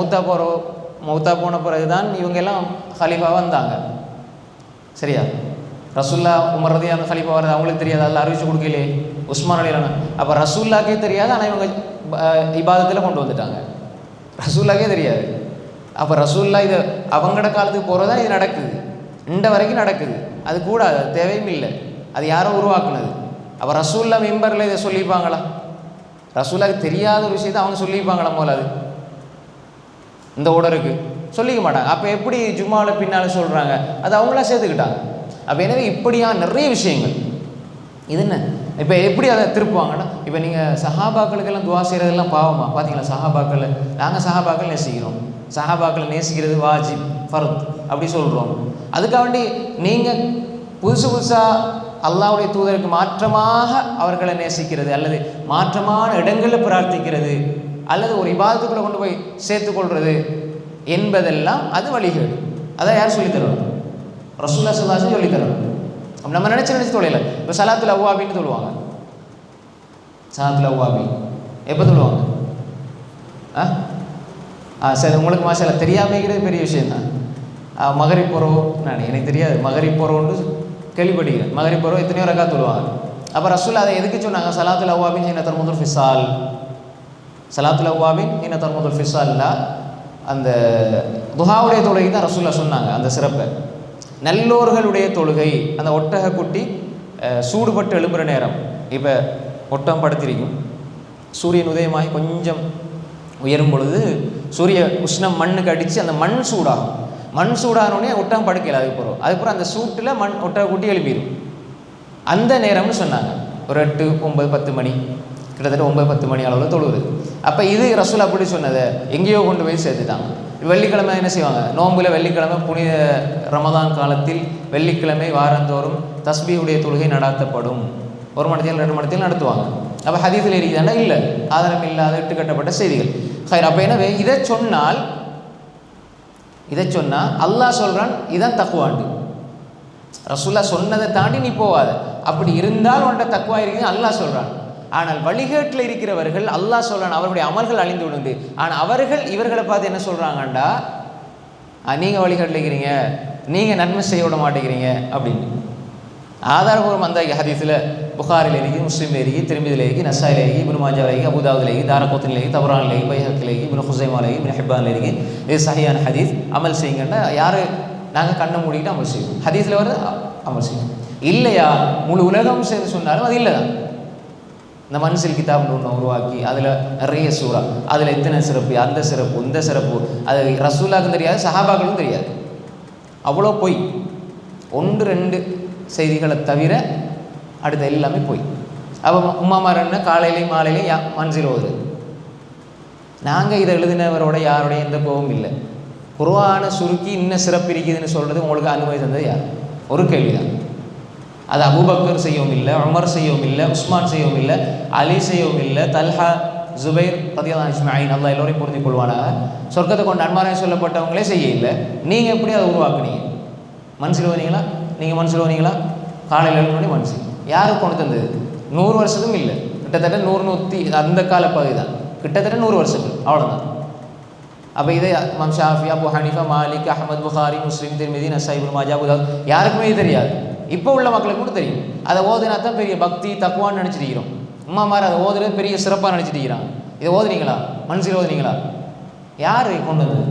A: மௌத்தா போன பிறகு தான் இவங்க எல்லாம் ஹலீஃபாவாக வந்தாங்க. சரியா? ரசூலுல்லாஹ் உமர் ரலியல்லாஹு ஹலீஃபா வர்றது அவங்களுக்கு தெரியாது, அதில் அறிவிச்சு கொடுக்கலையே உஸ்மான் ரலியல்லாஹு. அப்போ ரசூலுல்லாஹ்க்கே தெரியாது, ஆனால் இவங்க இபாதத்தில் கொண்டு வந்துட்டாங்க. ரசூலுல்லாஹ்க்கே தெரியாது. அப்போ ரசூலுல்லாஹ் இதை அவங்களோட காலத்துக்கு போகிறது தான் இது நடக்குது, இந்த வரைக்கும் நடக்குது. அது கூடாது, அது தேவையும் இல்லை, அது யாரோ உருவாக்குனது. அப்போ ரசூலுல்லாஹ் மிம்பரில் இதை சொல்லியிருப்பாங்களா? ரசூலுல்லாஹ்க்கு தெரியாத ஒரு விஷயத்தை அவங்க சொல்லியிருப்பாங்களா? போல அது இந்த ஓடருக்கு சொல்லிக்க மாட்டாங்க. அப்போ எப்படி ஜும்மாவில் பின்னால் சொல்கிறாங்க? அது அவங்களா சேர்த்துக்கிட்டாங்க. அப்போ எனவே இப்படியா நிறைய விஷயங்கள் இது என்ன. இப்போ எப்படி அதை திருப்புவாங்கன்னா, இப்போ நீங்கள் சஹாபாக்களுக்கெல்லாம் துவா செய்கிறதெல்லாம் பாவமா? பார்த்தீங்களா? சஹாபாக்கள் நாங்கள் சஹாபாக்கள் நேசிக்கிறோம், சஹாபாக்களை நேசிக்கிறது வாஜிப் ஃபர்த் அப்படி சொல்கிறோம். அதுக்காக வேண்டி நீங்கள் புதுசாக அல்லாஹ்வுடைய தூதருக்கு மாற்றமாக அவர்களை நேசிக்கிறது அல்லது மாற்றமான இடங்களில் பிரார்த்திக்கிறது அல்லது ஒரு இபாதத்துக்குள்ளே கொண்டு போய் சேர்த்துக்கொள்வது என்பதெல்லாம் அது வழிகேடு. அதான் யார் சொல்லித்தரணும்? ரசூலுல்லாஹ் ஸல்லல்லாஹு அலைஹி வஸல்லம் சொல்லித்தரணும். நம்ம நினச்சி தொழில. இப்போ ஸலாத்துல் அவ்வாபின்னு சொல்லுவாங்க. ஸலாத்துல் அவ்வாபி எப்போ சொல்லுவாங்க? சரி, உங்களுக்கு மாஷா தெரியாமைக்கிறது பெரிய விஷயந்தான். மகரிப் போகிறோம், எனக்கு தெரியாது மகரிப் போகிறோன்னு கேள்விப்பட்டிக்கிறேன். மகரிப் போகிறோம் எத்தனையோ ரக்காத் சொல்லுவாங்க. அப்போ ரசூல் அதை எதுக்கு சொன்னாங்க? ஸலாத்துல் அவ்வாபின் ஹீன தர்முதுல் ஃபிஸால், ஸலாத்துல் அவ்வாபின் ஹீன தர்முதுல் ஃபிஸால்ல அந்த துஹாவுடைய தொழுகை தான் ரசூலுல்லாஹ் சொன்னாங்க. அந்த சிறப்பை நல்லோர்களுடைய தொழுகை, அந்த ஒட்டக குட்டி சூடுபட்டு எழும்புகிற நேரம். இப்போ ஒட்டம் படுத்திருக்கும், சூரியன் உதயமாகி கொஞ்சம் உயரும் பொழுது சூரிய உஷ்ணம் மண்ணுக்கு அடித்து அந்த மண் சூடாகும். மண் சூடானோடனே ஒட்டகம் படுக்கல. அதுக்கப்புறம் அந்த சூட்டில் ஒட்டக குட்டி எழுப்பிடும். அந்த நேரம்னு சொன்னாங்க. ஒரு 8, 9, 10 மணி, கிட்டத்தட்ட 9, 10 மணி அளவில் தொழுவுது. அப்போ இது ரசூல் அப்படி சொன்னதை எங்கேயோ கொண்டு போய் சேர்த்துட்டாங்க. வெள்ளிக்கிழமை என்ன செய்வாங்க? நோம்பில் வெள்ளிக்கிழமை புனித ரமதான் காலத்தில் வெள்ளிக்கிழமை வாரந்தோறும் தஸ்பீஹுடைய தொழுகை நடாத்தப்படும். 1 மணி நேரம் 2 மணி நேரம் நடத்துவாங்க. அப்போ ஹதீஸில் இருக்குதானா? இல்லை, ஆதாரம் இல்லாத இட்டுக்கட்டப்பட்ட செய்திகள். அப்போ எனவே இதை சொன்னால் அல்லாஹ் சொல்கிறான் இதான் தக்குவாண்டு. ரசூலுல்லாஹ் சொன்னதை தாண்டி நீ போவாத. அப்படி இருந்தால் உன்கிட்ட தக்குவா இருக்குதுன்னு அல்லாஹ் சொல்கிறான். ஆனால் வழிகேட்டில் இருக்கிறவர்கள் அல்லாஹ் சொல்கிறான் அவருடைய அமல்கள் அழிந்து விடுண்டு. ஆனால் அவர்கள் இவர்களை பார்த்து என்ன சொல்கிறாங்கண்டா, நீங்கள் வழிகேட்டில் இருக்கிறீங்க, நீங்கள் நன்மை செய்ய விட மாட்டேங்கிறீங்க அப்படின்னு. ஆதாரபூர்வம் அந்த ஹதீஸில் புகாரில் இருக்குது, முஸ்லீமில் இருக்குது, திருமிதில் இருக்குது, நசாயில் இருக்குது, இப்னு மாஜாவில் இருக்குது, அபூதாவுதில் இருக்குது, தாரகூத்தில் இருக்குது, தபரானில் இருக்குது, பைஹக்கில் இருக்குது, இப்னு ஹுஸைமாவில் இருக்குது, இப்னு ஹிப்பானில் இருக்குது. இது சஹீஹான ஹதீஸ். அமல் செய்யுங்கன்னா யார் நாங்கள் கண்ணை மூடிக்கிட்டு அமல் செய்வோம். ஹதீஸில் வருது அமல் செய்வோம். இல்லையா முழு உலகம் சேர்ந்து சொன்னாலும் அது இல்லை தான். இந்த மன்சில் கிதாப்னு ஒன்று உருவாக்கி அதில் நிறைய சூறா, அதில் எத்தனை சிறப்பு, அந்த சிறப்பு, இந்த சிறப்பு, அது ரசூலாக்கும் தெரியாது, சஹாபாக்களும் தெரியாது. அவ்வளோ பொய். 1-2 செய்திகளை தவிர அடுத்த எல்லாமே பொய். அப்போ உம்மாமார் என்ன காலையிலையும் மாலையிலையும் மன்சில் ஓதுறது. நாங்கள் இதை எழுதினவரோட யாரோடைய எந்த கோபமும் இல்லை. குர்ஆனை சுருக்கி இன்னும் சிறப்பு இருக்குதுன்னு சொல்கிறது உங்களுக்கு அனுமதி தந்தது யார்? ஒரு கேள்வி தான். அது அபூபக்கர் செய்யவும் இல்லை, உமர் செய்யவும் இல்லை, உஸ்மான் செய்யவும் இல்லை, அலி செய்யவும் இல்லை, தல்ஹா, ஜுபைர் ரலியல்லாஹு அஜ்மஈன் அல்லாஹ் எல்லோரையும் பொருந்தி கொள்வானாக, சொர்க்கத்தை கொண்டு அன்மாராய் சொல்லப்பட்டவங்களே செய்ய இல்லை. நீங்கள் எப்படி அதை உருவாக்குனீங்க? மனசில் ஓனீங்களா? நீங்கள் மனசில் ஓனீங்களா? காலையில் எழுந்தோடனே மனசு யாருக்கு கொண்டு தந்தது? 100 வருஷத்துக்கும் இல்லை, கிட்டத்தட்ட 100 அந்த கால பகுதி தான், கிட்டத்தட்ட 100 வருஷத்துக்கு அவ்வளோதான். அப்போ இதை இமாம் ஷாஃபி, அபு ஹனீஃபா, மாலிக், அஹ்மத், புகாரி, முஸ்லிம், திர்மிதி, நசாயி, இப்னு மாஜா, அபூ தாவூத் யாருக்குமே தெரியாது. இப்போ உள்ள மக்களுக்கு கூட தெரியும். அதை ஓதுனா தான் பெரிய பக்தி தக்குவான்னு நினச்சிருக்கிறோம். உம்மாமார் அதை ஓதுறது பெரிய சிறப்பாக நினச்சிட்டு. இதை ஓதுனீங்களா? மனசில் ஓதுனீங்களா? யார் கொண்டு வந்தது?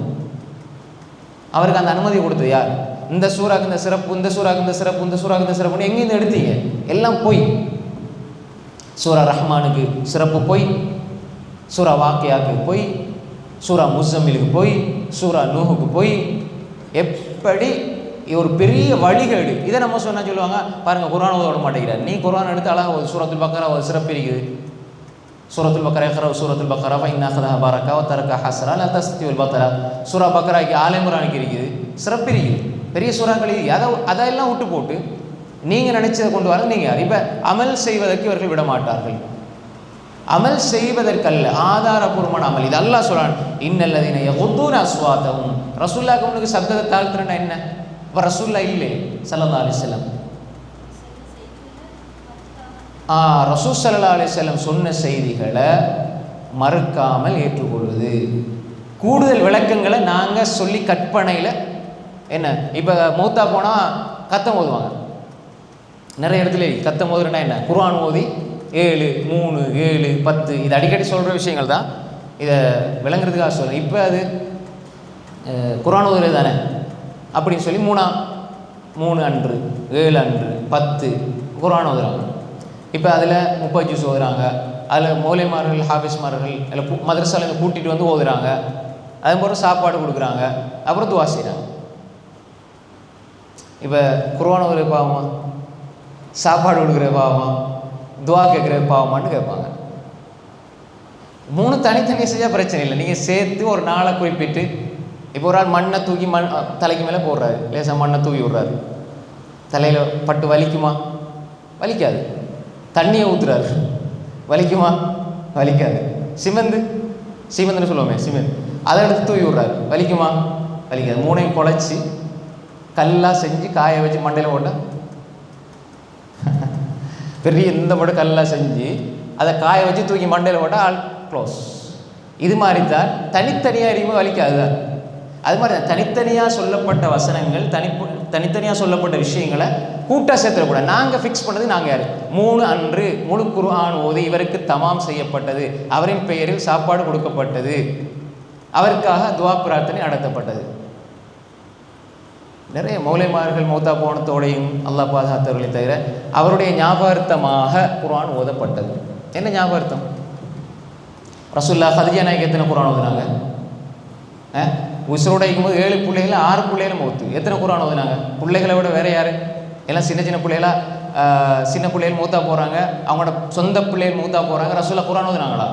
A: அவருக்கு அந்த அனுமதி கொடுத்தது யார்? இந்த சூறாக்கு இந்த சிறப்பு, இந்த சூறாக்கு இந்த சிறப்பு, இந்த சூறாக்கு இந்த சிறப்புன்னு எங்கேருந்து எடுத்தீங்க? எல்லாம் போய். சூரா ரஹ்மானுக்கு சிறப்பு போய், சூரா வாக்கியாவுக்கு போய், சூரா முஸம்மிலுக்கு போய், சூரா நூஹுக்கு போய், எப்படி ஒரு பெரிய வழிகேடு. இதை நம்ம சொன்னால் சொல்லுவாங்க, பாருங்கள் குர்ஆன் ஓத மாட்டேங்கிறார். நீ குர்ஆன் எடுத்து அழகாக ஒரு சூரத்துல் பக்கரா ஒரு சிறப்பு இருக்குது. சூரத்துல் பக்கரா இக்ரா சூரத்துல் பக்கரா ஃபைன்னா அஹ்தஹா பரக்கா வ தரக்கா ஹஸ்ரா லா தஸ்தியுல் பத்ரா. சூரா பக்கராக்கு ஆல இம்ரானுக்கு இருக்குது, சிறப்பு இருக்குது, பெரிய சூறாக்கள் இருக்குது. அதெல்லாம் விட்டு போட்டு நீங்கள் நினச்சதை கொண்டு வர நீங்கள் யார்? இப்போ அமல் செய்வதற்கு இவர்கள் விட மாட்டார்கள். அமல் செய்வதற்கல்ல, ஆதாரபூர்வமான அமல். இது அல்லாஹ் சொல்றான், இன்னல்லதீன யகுத்தூன அஸ்வாத்தஹும். ரசூலுல்லாஹ்க்கு முன்னுக்கு சப்தத்தை தாழ்த்துறேன்னா என்ன? இப்போ ரசூலுல்லாஹ் இல்லை ஸல்லல்லாஹு அலைஹி வஸல்லம். ரசூல் ஸல்லல்லாஹு அலைஹி வஸல்லம் சொன்ன செய்திகளை மறுக்காமல் ஏற்றுக்கொள்வது. கூடுதல் விளக்கங்களை நாங்கள் சொல்லி கற்பனையில் என்ன, இப்போ மௌத்தா போனால் கத்தம் ஓதுவாங்க நிறைய இடத்துல. கத்தம் ஓதுறேன்னா என்ன? குர்ஆன் ஓதி 7, 3, 7, 10 இது அடிக்கடி சொல்கிற விஷயங்கள் தான். இதை விளங்குறதுக்காக சொல்கிறேன். இப்போ அது குர்ஆன் ஓதுறது தானே அப்படின்னு சொல்லி 3 அன்று 7 அன்று 10 குர்ஆன் ஓதுறாங்க. இப்போ அதில் 30 ஜூஸ் ஓதுறாங்க. அதில் மௌலைமார்கள், ஹாஃபிஸ்மார்கள் அதில் மதரசாலேருந்து கூட்டிகிட்டு வந்து ஓதுறாங்க. அதுக்கப்புறம் சாப்பாடு கொடுக்குறாங்க, அப்புறம் துவா செய்கிறாங்க. இப்போ குர்ஆன் ஓதுற பாவமா, சாப்பாடு கொடுக்குற பாவமா, துவா கேட்குற பாவமான்னு கேட்பாங்க. 3 தனித்தனியாக செஞ்சால் பிரச்சனை இல்லை. நீங்கள் சேர்த்து ஒரு நாளை குறிப்பிட்டு, இப்போ ஒரு ஆள் மண்ணை தூக்கி தலைக்கு மேலே போடுறாரு, லேசாக மண்ணை தூக்கி விடுறாரு, தலையில் பட்டு வலிக்குமா? வலிக்காது. தண்ணியை ஊற்றுறாரு, வலிக்குமா? வலிக்காது. சிமெந்துன்னு சொல்லுவோமே, சிமெண்ட், அதை எடுத்து தூக்கி விடுறாரு, வலிக்குமா? வலிக்காது. 3ஐயும் குழச்சி கல்லாக செஞ்சு காய வச்சு மண்டையில் போட்டால் பெரிய இந்த மட்டும் கல்லாக செஞ்சு அதை காய வச்சு தூக்கி மண்டையில் போட்டால் ஆல் க்ளோஸ். இது மாதிரி தான் தனித்தனியாக எரியும்போது வலிக்காது தான். அது மாதிரி தான் தனித்தனியாக சொல்லப்பட்ட வசனங்கள், தனித்தனியாக சொல்லப்பட்ட விஷயங்களை கூட்டாக சேர்த்துடக்கூடாது. நாங்கள் ஃபிக்ஸ் பண்ணது நாங்கள் யார்? 3 அன்று முழு குர்ஆன் ஓதி இவருக்கு தமாம் செய்யப்பட்டது, அவரின் பெயரில் சாப்பாடு கொடுக்கப்பட்டது, அவருக்காக துவா பிரார்த்தனை நடத்தப்பட்டது. நிறைய மௌலைமார்கள் மௌத்தா போனத்தோடையும் அல்லாஹ் பாதுகாத்தவர்களை தவிர அவருடைய ஞாபகார்த்தமாக குர்ஆன் ஓதப்பட்டது. என்ன ஞாபகார்த்தம்? ரசூலுல்லாஹ் ஹதீஜா நாயகி எத்தனை குர்ஆன் ஓதுனாங்க? உசுரோட இருக்கும்போது 7 பிள்ளைகள் 6 பிள்ளைகள் மௌத்து. எத்தனை குர்ஆன் ஓதுனாங்க? பிள்ளைகளை விட வேற யார்? எல்லாம் சின்ன பிள்ளைகளா, சின்ன பிள்ளைகள் மூத்தா போகிறாங்க, அவங்களோட சொந்த பிள்ளைகள் மூத்தா போகிறாங்க. ரசூலுல்லாஹ் குர்ஆன் ஓதுனாங்களா?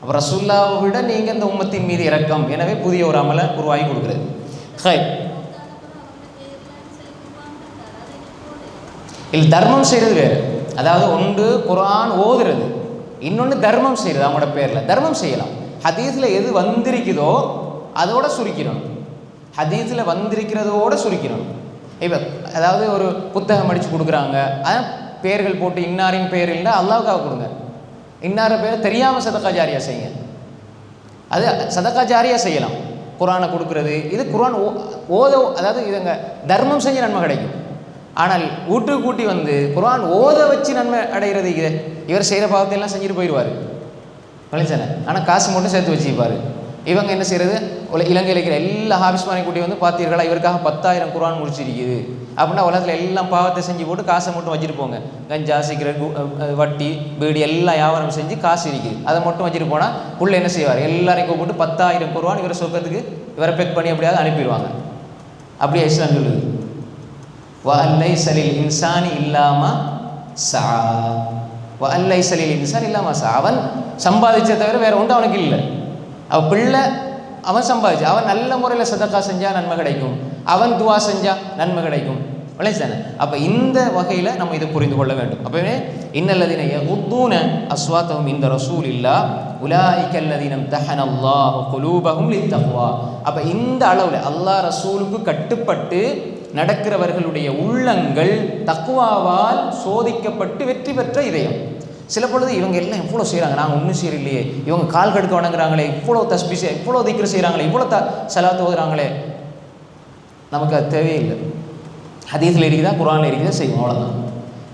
A: அப்போ ரசூலுல்லாஹ்வை விட நீங்கள் இந்த உம்மத்தின் மீது இரக்கம். எனவே புதிய ஒரு அமலை உருவாகி கொடுக்குறது. இல்லை, தர்மம் செய்கிறது வேறு. அதாவது ஒன்று குர்ஆன் ஓதுறது, இன்னொன்று தர்மம் செய்கிறது. அவங்களோட பேரில் தர்மம் செய்யலாம். ஹதீஸில் எது வந்திருக்குதோ அதோட சுருக்கிடணும். ஹதீஸில் வந்திருக்கிறதோட சுருக்கிடணும். இப்போ அதாவது ஒரு புத்தகம் அடித்து கொடுக்குறாங்க, அதான் பேர்கள் போட்டு இன்னாரின் பேர் இல்லை அல்லாஹ்வுக்காக கொடுங்க, இன்னார பேர் தெரியாமல் சதக்கா ஜாரியா செய்யுங்க. அது சதக்கா ஜாரியா செய்யலாம். குர்ஆனை கொடுக்குறது இது குர்ஆன் ஓத, அதாவது இதுங்க தர்மம் செஞ்ச நன்மை கிடைக்கும். ஆனால் ஊட்டு கூட்டி வந்து குர்ஆன் ஓத வச்சு நன்மை அடைகிறது இவர் செய்கிற பாவத்தையெல்லாம் செஞ்சுட்டு போயிடுவார் பழனிச்சானே. ஆனால் காசு மட்டும் சேர்த்து வச்சுப்பார். இவங்க என்ன செய்கிறது, இலங்கையில் இருக்கிற எல்லா ஹாபிஸ்மானையும் கூட்டி வந்து பார்த்தீர்களா இவருக்காக 10,000 குர்ஆன் முடிச்சிருக்குது அப்படின்னா உலகத்தில் எல்லாம் பாவத்தை செஞ்சு போட்டு காசை மட்டும் வச்சுட்டு போங்க. கஞ்சா, சிகரெட், வட்டி, பீடி எல்லாம் வியாபாரம் செஞ்சு காசு இருக்குது, அதை மட்டும் வச்சுட்டு போனால் புள்ள என்ன செய்வார், எல்லாரையும் கூப்பிட்டு 10,000 குர்ஆன் இவரை சொர்க்கத்துக்கு இவரை பெக் பண்ணி எப்படியாவது அனுப்பிடுவாங்க. அப்படியே இஸ்லாம் சொல்லுது, வஅல்லைஸ லில் இன்சானி இல்லாமா சஆ, வஅல்லைஸ லில் இன்சானி இல்லாமா சஆ. அவன் சம்பாதிச்சதை தவிர வேற ஒன்றும் அவனுக்கு இல்லை. அவன் பிள்ளை அவன் சம்பாதிச்சு, அவன் நல்ல முறையில் சதக்கா செஞ்சால் நன்மை கிடைக்கும், அவன் துவா செஞ்சால் நன்மை கிடைக்கும். விளைச்சானே. அப்போ இந்த வகையில் நம்ம இதை புரிந்து கொள்ள வேண்டும். அப்பவே இன்னல்லதீன யகுத்தூன அஸ்வாத்தஹும் இன்த ரசூலில்லாஹ் உலாயிக அல்லதீன இம்தஹனல்லாஹு குலூபஹும் லித்தக்வா. அப்போ இந்த அளவில் அல்லாஹ் ரசூலுக்கு கட்டுப்பட்டு நடக்கிறவர்களுடைய உள்ளங்கள் தக்வாவால் சோதிக்கப்பட்டு வெற்றி பெற்ற இதயம். சில பொழுது இவங்க எல்லாம் எவ்வளோ செய்கிறாங்க, நாங்கள் ஒன்றும் செய்யலையே, இவங்க கால் கடுக்க வணங்குறாங்களே, இவ்வளோ தஸ்பீஸ், இவ்வளோ திக்ரு செய்கிறாங்களே, இவ்வளோ சலாத்து ஓதுறாங்களே, நமக்கு அது தேவையில்லை. ஹதீஸில் இருக்குதா, குர்ஆனில் இருக்குதா, செய்வோம், அவ்வளோதான்.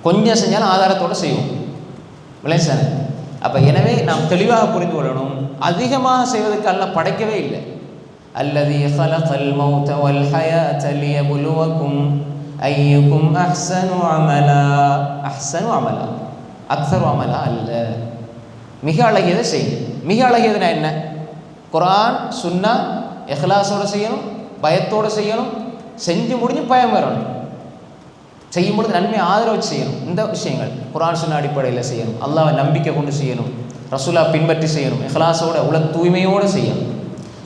A: கொஞ்சம் செஞ்சாலும் ஆதாரத்தோடு செய்வோம். விளைச்சானே. அப்போ எனவே நாம் தெளிவாக புரிந்து கொள்ளணும், அதிகமாக செய்வதற்கு அல்லாஹ் படைக்கவே இல்லை. அல்லதீ ഖலகல் மௌத வல் ஹயாத லியப்லுவக்கும் அய்யுக்கும் அஹ்ஸனு அமலா. அஹ்ஸனு அமலா, அக்ஸரு அமலா அல்ல. மிக அழகியதை செய்யும். மிக அழகியதுனா என்ன? குர்ஆன் சுன்னா இஹ்லாஸோடு செய்யணும், பயத்தோடு செய்யணும், செஞ்சு முடிஞ்சு பயம் வரணும், செய்யும் பொழுது நன்மை ஆதரவு செய்யணும். இந்த விஷயங்கள் குர்ஆன் சுன்னா அடிப்படையில் செய்யணும், அல்லாஹ்வை நம்பிக்கை கொண்டு செய்யணும், ரசூலா பின்பற்றி செய்யணும், இஹ்லாஸோட உல தூய்மையோடு செய்யணும்,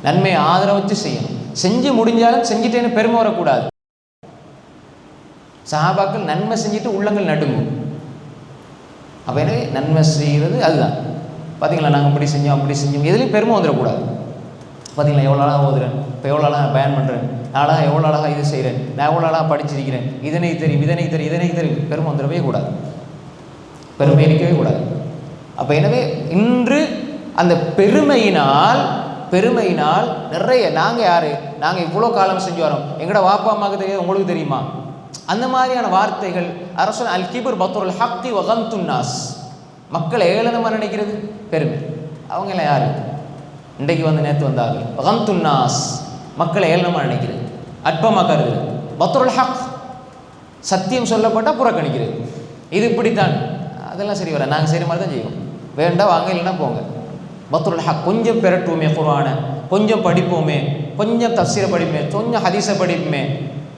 A: நன்மையை ஆதரவச்சு செய்யணும். செஞ்சு முடிஞ்சாலும் செஞ்சுட்டேன்னு பெருமை வரக்கூடாது. சஹாபாக்கள் நன்மை செஞ்சுட்டு உள்ளங்கள் நடுங்கும். அப்போ எனவே நன்மை செய்கிறது அதுதான். பார்த்தீங்களா, நாங்கள் இப்படி செஞ்சோம் அப்படி செஞ்சோம், எதுலேயும் பெருமை வந்துடக்கூடாது. பார்த்தீங்களா, எவ்வளோ அழகாக ஓதுறேன், இப்போ எவ்வளோ அழகாக பயன் பண்ணுறேன், நான் அழகாக எவ்வளோ அழகாக இது செய்கிறேன், நான் எவ்வளோ அழகாக படிச்சிருக்கிறேன், இதனை தெரியும் இதனை தெரியும் இதனை தெரியும், பெருமை வந்துடவே கூடாது, பெருமை இருக்கவே கூடாது. அப்போ எனவே இன்று அந்த பெருமையினால் நிறைய நாங்கள் யார், நாங்கள் இவ்வளோ காலம் செஞ்சு வரோம், எங்களோட வாப்பா அம்மாவுக்கு தெரியாது உங்களுக்கு தெரியுமா, அந்த மாதிரியான வார்த்தைகள். அரசு அல் கிபர் பத்ருல் ஹக்தி வகந்துன் நாஸ், மக்களை ஏளனமாக நினைக்கிறது பெருமை. அவங்களாம் யார், இன்றைக்கு வந்து நேற்று வந்தார்கள். வகந்துன் நாஸ், மக்களை ஏளனமாக நினைக்கிறது, அற்பமாக கருதுகிறது. பத்ருல் ஹக், சத்தியம் சொல்லப்பட்டால் புறக்கணிக்கிறது. இது இப்படித்தான், அதெல்லாம் சரி வர, நாங்கள் சரி மாதிரி தான் செய்வோம், வேண்டாம் வாங்க இல்லைன்னா போங்க. பத்ருல் ஹக், கொஞ்சம் பெரட்டுவோமே குர்ஆனை, கொஞ்சம் படிப்போமே, கொஞ்சம் தஃசீரை படிப்போமே, கொஞ்சம் ஹதீஸை படிப்போமே.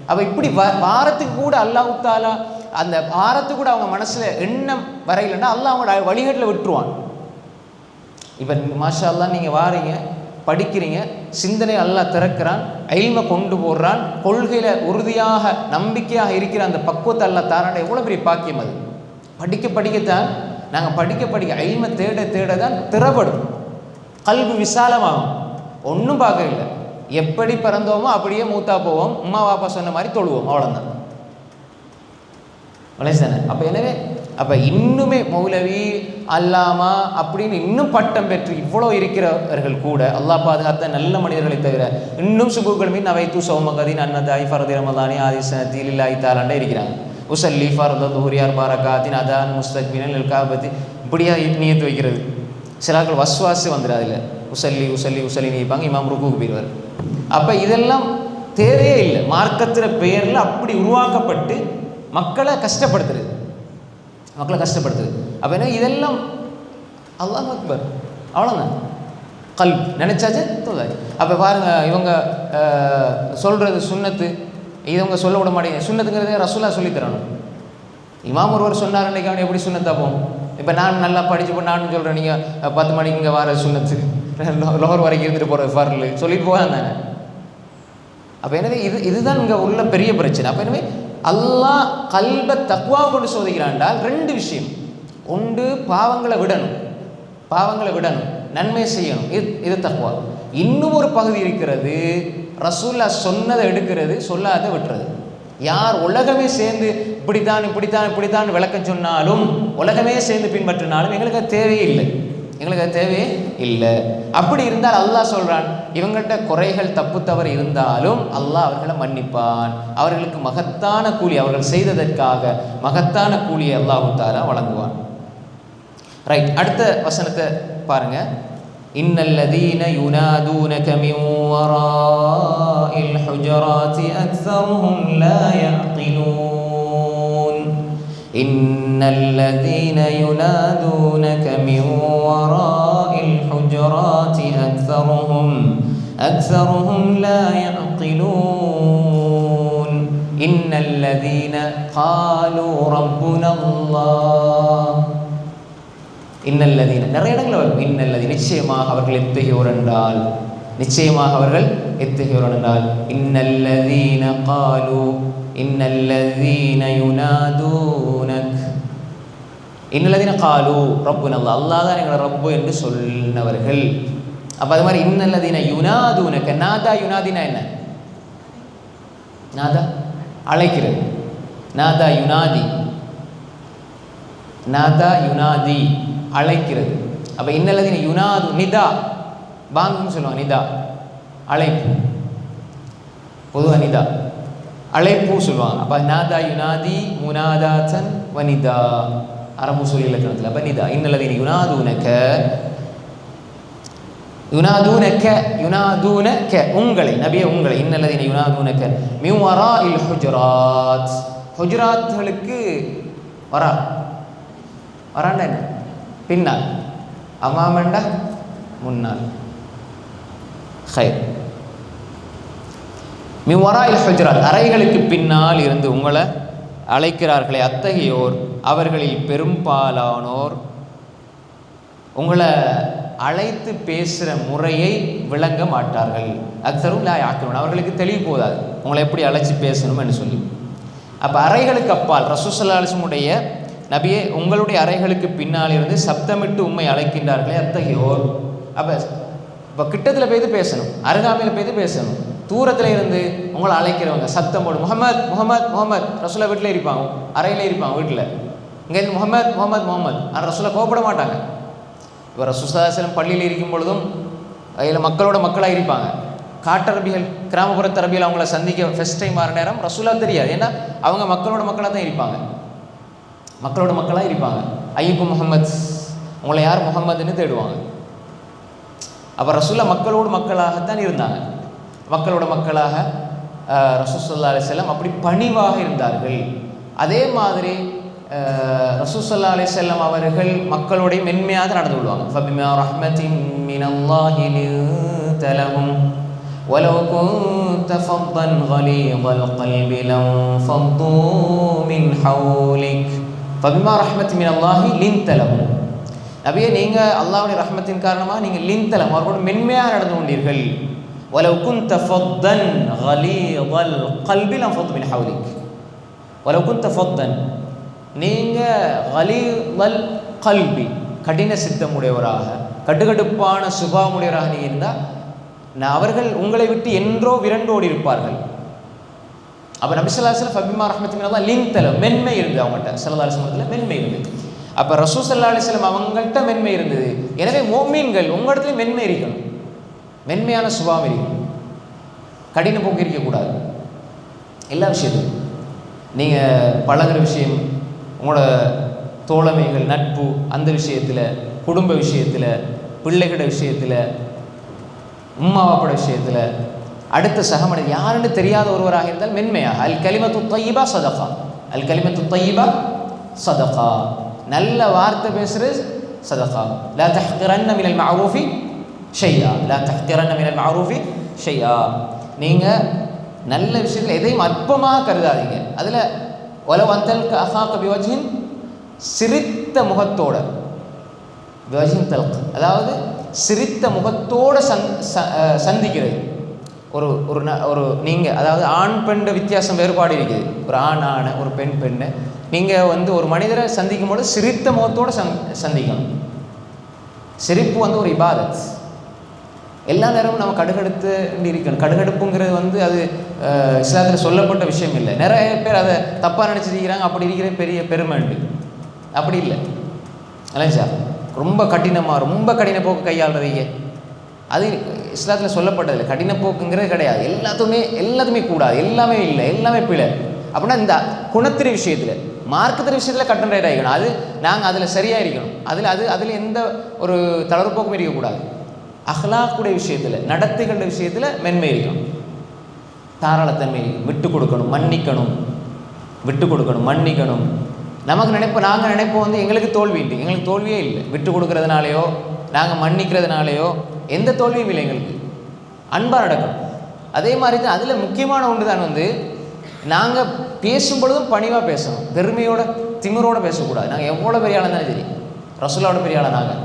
A: அப்போ இப்படி வாரத்துக்கு கூட அல்லாஹ் தஆலா அந்த வாரத்துக்கு கூட அவங்க மனசில் எண்ணம் வரையிலன்னா அல்லாஹ் அவங்களோட வழிகாட்டில் விட்டுருவான். இப்போ மாஷா அல்லாஹ் நீங்கள் வாரீங்க, படிக்கிறீங்க, சிந்தனை அல்லாஹ் திறக்கிறான், இல்மை கொண்டு போடுறான், கொள்கையில் உறுதியாக நம்பிக்கையாக இருக்கிற அந்த பக்குவத்தை அல்லாஹ் தாராண்ட எவ்வளோ பெரிய பாக்கியம் அது. படிக்கத்தான் நாங்கள் படிக்க இல்மை தேட தான் திறப்படும், கல்வி விசாலமாகும். ஒன்றும் பார்க்க இல்லை, எப்படி பிறந்தோமோ அப்படியே மூத்தா போவோம், அம்மா பாப்பா சொன்ன மாதிரி தொழுவோம், அவ்வளோதான். வலைசன. அப்போ எனவே அப்போ இன்னுமே மௌலவி அல்லாமா அப்படின்னு இன்னும் பட்டம் பெற்று இவ்வளோ இருக்கிறவர்கள் கூட அல்லாஹ் பாதுகாத்த நல்ல மனிதர்களை தவிர இன்னும் சுபுக்கள் மீன் அவைத்து சௌமகதீன் அன்னதாய் ஃபரதி ரமதானி ஆதிசனத்தில் இல்லாய் தாலாண்டே இருக்கிறாங்க. உசல்லி ஃபர்த துஹுரியார் பாரகாத்தின் அதான் முஸ்தக்மினல் காபத்தி இப்படியா நியத்து வைக்கிறது. சிலாக்கள் வஸ்வாசி வந்துடும், அதில் உசல்லி நீப்பாங்க, இமாம் ருக்குக்கு போயிடுவார். அப்போ இதெல்லாம் தேவையே இல்லை. மார்க்கத்திற பெயரில் அப்படி உருவாக்கப்பட்டு மக்களை கஷ்டப்படுத்துறது. அப்போ என்ன இதெல்லாம் அல்லாஹ் அக்பர், அவ்வளோதான். கல்ப் நினைச்சாச்சு தொல்லாச்சு. அப்போ பாருங்கள், இவங்க சொல்கிறது சுன்னத்து, இவங்க சொல்ல விட மாட்டேங்க. சுன்னத்துங்கிறதே ரசூலா சொல்லித்தரணும். இமாம் ஒருவர் சொன்னார் அன்றைக்கி, அவன் எப்படி சுன்னத்தா போகும்? இப்போ நான் நல்லா படிச்சு நானும் சொல்கிறேன், நீங்கள் 10 மணிக்கு இங்கே வர சுன்னத்து, லோகர் வரைக்கும் இருந்துட்டு போகிறது ஃபர்லு சொல்லிட்டு போகான் தானே. அப்போ எனவே இதுதான் இங்கே உள்ள பெரிய பிரச்சனை. அப்போ எனவே அல்லாஹ் கல்பை தக்வாவை கொண்டு சோதிக்கிறான்டால் 2 விஷயம். ஒன்று பாவங்களை விடணும், நன்மை செய்யணும், இது தக்வா. இன்னும் ஒரு பகுதி இருக்கிறது, ரசூல்லா சொன்னதை எடுக்கிறது, சொல்லாத விட்டுறது. யார் உலகமே சேர்ந்து இப்படித்தான் விளக்கம் சொன்னாலும், உலகமே சேர்ந்து பின்பற்றினாலும் எங்களுக்கு அது தேவையே இல்லை. அப்படி இருந்தால் அல்லாஹ் சொல்றான், இவங்கள்ட்ட குறைகள் தப்பு தவறு இருந்தாலும் அல்லாஹ் அவர்களை மன்னிப்பான், அவர்களுக்கு மகத்தான கூலி, அவர்கள் செய்ததற்காக மகத்தான கூலியை அல்லாஹ் தஆலா வழங்குவான். ரைட், அடுத்த வசனத்தை பாருங்க. இன்னல்லதீன யுனாதூனக மின் வராஇல் ஹுஜராத்தி அக்ஸருஹும் லா யஅகிலூன். இன்னல்லதீன யுனாதூனக மின் வராஇல் ஹுஜராத்தி அக்ஸருஹும் லா யஅகிலூன். இன்னல்லதீன காலூ ரப்புனல்லாஹ். இன்னல்லதீன நிறைய இடங்கள் வரும். இன்னல்லதீன நிச்சயமாக அவர்கள் எத்தகையோர் என்றால், நிச்சயமாக அவர்கள் எத்தகையோர் என்றால், இன்னல்லதீன காலூ இன்னல்லதீன யுனாதூனக். இன்னல்லதீன காலூ ரப்புனல்லாஹ், அல்லாஹ் தான் எங்களோட ரப்பு என்று சொன்னவர்கள். அப்போ அது மாதிரி இன்னல்லதீன யுனாதூனக. நாதா யுனாதினா என்ன? நாதா அழைக்கிறது. நாதா யுனாதி, நாதா யுனாதி அழைக்கிறது. அப்போ இன்னல்லதீன யுனாது நிதா, பாங்குன்னு சொல்லுவாங்க. நிதா அழைப்பு, பொதுவாக நிதா அழைப்பு சொல்லுவாங்க. அப்போ நாதா யுனாதி முனாதாத்தன் வனிதா, அரபு சொல்லி இலக்கணத்தில். அப்போ நிதா. இன்னல்லதீன யுனாதூனக, யுனாதூனக யுனாதூனக உங்களை, நபியே உங்களை. இன்னல்லதீன யுனாதூனக மின் வராஇல் ஹுஜராத். ஹுஜராத்களுக்கு வரா, வராண்டா என்ன? பின்னால். அமாமண்டா முன்னால். ஹைர். மின் வராஇல் ஹுஜராத் அறைகளுக்கு பின்னால் இருந்து உங்களை அழைக்கிறார்களே அத்தகையோர், அவர்களில் பெரும்பாலானோர் உங்களை அழைத்து பேசுகிற முறையை விளங்க மாட்டார்கள். அக்ஸரும் லா யாக்கிலூன், அவர்களுக்கு தெளிவு போதாது உங்களை எப்படி அழைச்சி பேசணும்னு சொல்லி. அப்போ அறைகளுக்கு அப்பால் ரசூல் ஸல்லல்லாஹு அலைஹி வஸல்லம் உடைய நபியே உங்களுடைய அறைகளுக்கு பின்னால் இருந்து சப்தமிட்டு உம்மை அழைக்கின்றார்களே அத்தகையோர். இப்போ கிட்டத்தில் போய்து பேசணும், அருகாமையில் போய்து பேசணும். தூரத்தில் இருந்து உங்களை அழைக்கிறவங்க சத்தம் போடு, முஹம்மத் முஹம்மத் முஹம்மத். ரசூலா வீட்டில் இருப்பாங்க, அறையில் இருப்பாங்க வீட்டில். இங்கேருந்து முஹம்மத் முஹம்மத் முஹம்மத். ஆனால் ரசூலா கோபப்பட மாட்டாங்க. இப்போ ரசூல் ஸல்லல்லாஹு அலைஹி வஸல்லம் பள்ளியில் இருக்கும் பொழுதும் அதில் மக்களோட மக்களாக இருப்பாங்க. காட்டரபிகள், கிராமப்புறத்து அரபிகள் அவங்கள சந்திக்க ஃபஸ்ட் டைம் ஆகிற நேரம் ரசூலா தெரியாது. ஏன்னா அவங்க மக்களோட மக்களாக தான் இருப்பாங்க, மக்களோட மக்களாக இருப்பாங்க. ஐயுக்கும் முஹம்மத், உங்களை யார் முஹம்மதுன்னு தேடுவாங்க. அப்போ ரசூலா மக்களோடு மக்களாகத்தான் இருந்தாங்க. மக்களோட மக்களாக ரசூல் ஸல்லல்லாஹு அலைஹி வஸல்லம் அப்படி பணிவாக இருந்தார்கள். அதே மாதிரி ரசூல் ஸல்லல்லாஹு அலைஹி வஸல்லம் அவர்கள் மக்களோடைய மென்மையாக நடந்து கொள்வாங்க. ஃபபிமா ரஹ்மத்தின் மினல்லாஹி லின்த லஹும் வலவ் குன்த ஃபத்தன் கலீதல் கல்பி லன்ஃபது மின் ஹவுலிக். ஃபபிமா ரஹ்மத்தின் மினல்லாஹி லின்த லஹும், நபியே நீங்கள் அல்லாஹ்வுடைய ரஹ்மத்தின் காரணமாக நீங்கள் லின்த லஹும் அவர்களோட மென்மையாக நடந்து கொண்டீர்கள். வலவ் குன்த ஃபத்தன் கலீதல் கல்பி லன்ஃபது மின் ஹவுலிக். வலவ் குன்த ஃபத்தன், நீங்கள் கலீதல் கல்பி கடின சித்தமுடையவராக, கட்டுக்கடுப்பான சுபாவமுடையவராக நீங்கள் இருந்தால் அவர்கள் உங்களை விட்டு என்றோ விரண்டோடி இருப்பார்கள். அப்போ நபி ஸல்லல்லாஹு அலைஹி வஸல்லம் ஃபபிமா ரஹ்மத்தின் மினல்லாஹ் லின்த லஹும், மென்மை இருந்தது அவங்கள்ட்ட. ஸல்லல்லாஹு அலைஹி வஸல்லம் மென்மை இருந்தது. அப்போ ரசூல் ஸல்லல்லாஹு அலைஹி வஸல்லம் அவங்கள்ட்ட மென்மை இருந்தது. எனவே மோமீன்கள் உங்களிடத்துல மென்மை இருக்கணும், மென்மையான சுபாவம் இருக்கணும், கடின போக்கு இருக்கக்கூடாது. எல்லா விஷயத்துலையும் நீங்கள் பழகிற விஷயம், உங்களோட தோழமைகள், நட்பு, அந்த விஷயத்தில், குடும்ப விஷயத்தில், பிள்ளைகளோட விஷயத்தில், உம்மா வாப்போட விஷயத்தில், அடுத்த சகமனிதர் யாருன்னு தெரியாத ஒருவராக இருந்தால் மென்மையாக. அல் கலிமத்து தையிபா சதகா, அல் கலிமத்து தையிபா சதகா, நல்ல வார்த்தை பேசுகிறது சதகா. லா தஹ்கிரன்ன மினல் மஅரூஃபி ஷையா, லா தஹ்கிரன்ன மினல் மஅரூஃபி ஷையா. நீங்கள் நல்ல விஷயத்தில் எதையும் அற்பமாக கருதாதீங்க. அதில் ஒலவ் அந்தல் அஹாக பிவஜ்ஹின், சிரித்த முகத்தோட, பிவஜ்ஹின் தல்க் அதாவது சிரித்த முகத்தோடு சந்திக்கிறது. ஒரு ஒரு ஒரு நீங்கள் அதாவது ஆண் பெண் வித்தியாசம் வேறுபாடு இருக்குது. ஒரு ஆண் ஆணை, ஒரு பெண் பெண்ணை நீங்கள் ஒரு மனிதரை சந்திக்கும் போது சிரித்த முகத்தோடு சந்திக்கணும். சிரிப்பு ஒரு இபாதத். எல்லா நேரமும் நம்ம கடுகடுத்து இருக்கணும். கடுகடுப்புங்கிறது அது இஸ்லாத்தில் சொல்லப்பட்ட விஷயம் இல்லை. நிறைய பேர் அதை தப்பாக நினச்சிருக்கிறாங்க. அப்படி இருக்கிற பெரிய பெருமைண்டு அப்படி இல்லை. இல்லை சார், ரொம்ப கடினமாக ரொம்ப கடின போக்கு கையாளுறீங்க, அது இஸ்லாத்தில் சொல்லப்பட்டதில்லை. கடின போக்குங்கிறது கிடையாது. எல்லாத்துமே கூடாது, எல்லாமே இல்லை, எல்லாமே பிழை. அப்படின்னா இந்த குணத்திரி விஷயத்தில், மார்க்கத்திரி விஷயத்தில் கட் அண்ட் ரைட் ஆகிக்கணும். அது நாங்கள் அதில் சரியாக இருக்கணும். அதில் எந்த ஒரு தளர்வு போக்கும் இருக்கக்கூடாது. அஹ்லாக்குடைய விஷயத்தில், நடத்தைகளுடைய விஷயத்தில் மென்மை இருக்கணும், தாராளத்தன்மை, விட்டு கொடுக்கணும், மன்னிக்கணும், விட்டு கொடுக்கணும், மன்னிக்கணும். நமக்கு நாங்கள் நினைப்போம் வந்து எங்களுக்கு தோல்வி இல்லை. எங்களுக்கு தோல்வியே இல்லை. விட்டு கொடுக்கறதுனாலையோ நாங்கள் மன்னிக்கிறதுனாலையோ எந்த தோல்வியும் இல்லை. எங்களுக்கு அன்பாக நடக்கணும். அதே மாதிரி தான் அதில் முக்கியமான ஒன்று தான் வந்து நாங்கள் பேசும் பொழுதும் பணிவாக பேசணும். பெருமையோட திமிரோடு பேசக்கூடாது. நாங்கள் எவ்வளோ பெரிய ஆளாக இருந்தாலும் சரி, ரசூலாவோட பெரிய ஆளாக நாங்கள்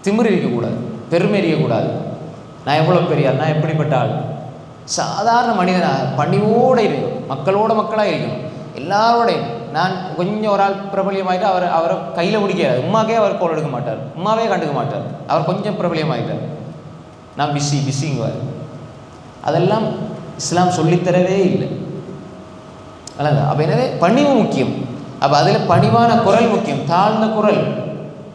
A: திமிர் இருக்கக்கூடாது, பெருமை இருக்கக்கூடாது. நான் எவ்வளோ பெரிய ஆள், நான் எப்படிப்பட்ட ஆள், சாதாரண மனிதனாக பணிவோடு இருக்கணும், மக்களாக இருக்கணும், எல்லாரோடையும். நான் கொஞ்சம் ஒரு ஆள் பிரபலியமாகிட்டு அவரை கையில் பிடிக்காது. உமாக்கே அவர் கோல் எடுக்க மாட்டார், உமாவே கண்டுக்க மாட்டார். அவர் கொஞ்சம் பிரபலியமாகிட்டார், நான் பிஸிங்குவார். அதெல்லாம் இஸ்லாம் சொல்லித்தரவே இல்லை. அல்ல, அப்போ எனவே பணிவு முக்கியம். அப்போ அதில் பணிவான குரல் முக்கியம், தாழ்ந்த குரல்.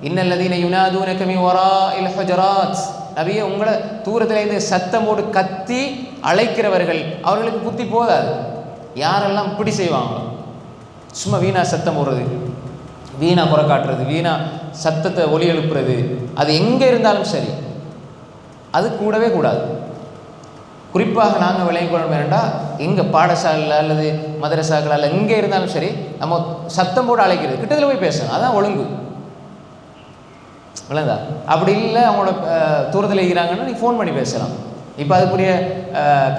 A: இன்னல்லதீன யுனாதூனக மின் வராஇல் ஹுஜராத், நபியே உங்களை தூரத்தில் இருந்து சத்தம் போட்டு கத்தி அழைக்கிறவர்கள் அவர்களுக்கு புத்தி போதாது. யாரெல்லாம் இப்படி செய்வாங்களோ, சும்மா வீணா சத்தம் போடுறது, வீணா குறை காட்டுறது, வீணா சத்தத்தை ஒலி எழுப்புறது, அது எங்கே இருந்தாலும் சரி, அது கூடவே கூடாது. குறிப்பாக நாங்கள் விளங்கிக் கொள்ளணும் வேண்டாம், எங்கள் பாடசாலையில் அல்லது மதரசாக்கள் அல்ல எங்கே இருந்தாலும் சரி, நம்ம சத்தம் போட்டு அழைக்கிறது, கிட்டத்தில் போய் பேசணும், அதான் ஒழுங்கு. விளங்குதா? அப்படி இல்லை அவங்களோட தூரத்தில் இருக்கிறாங்கன்னா நீங்கள் ஃபோன் பண்ணி பேசலாம். இப்போ அதுக்குரிய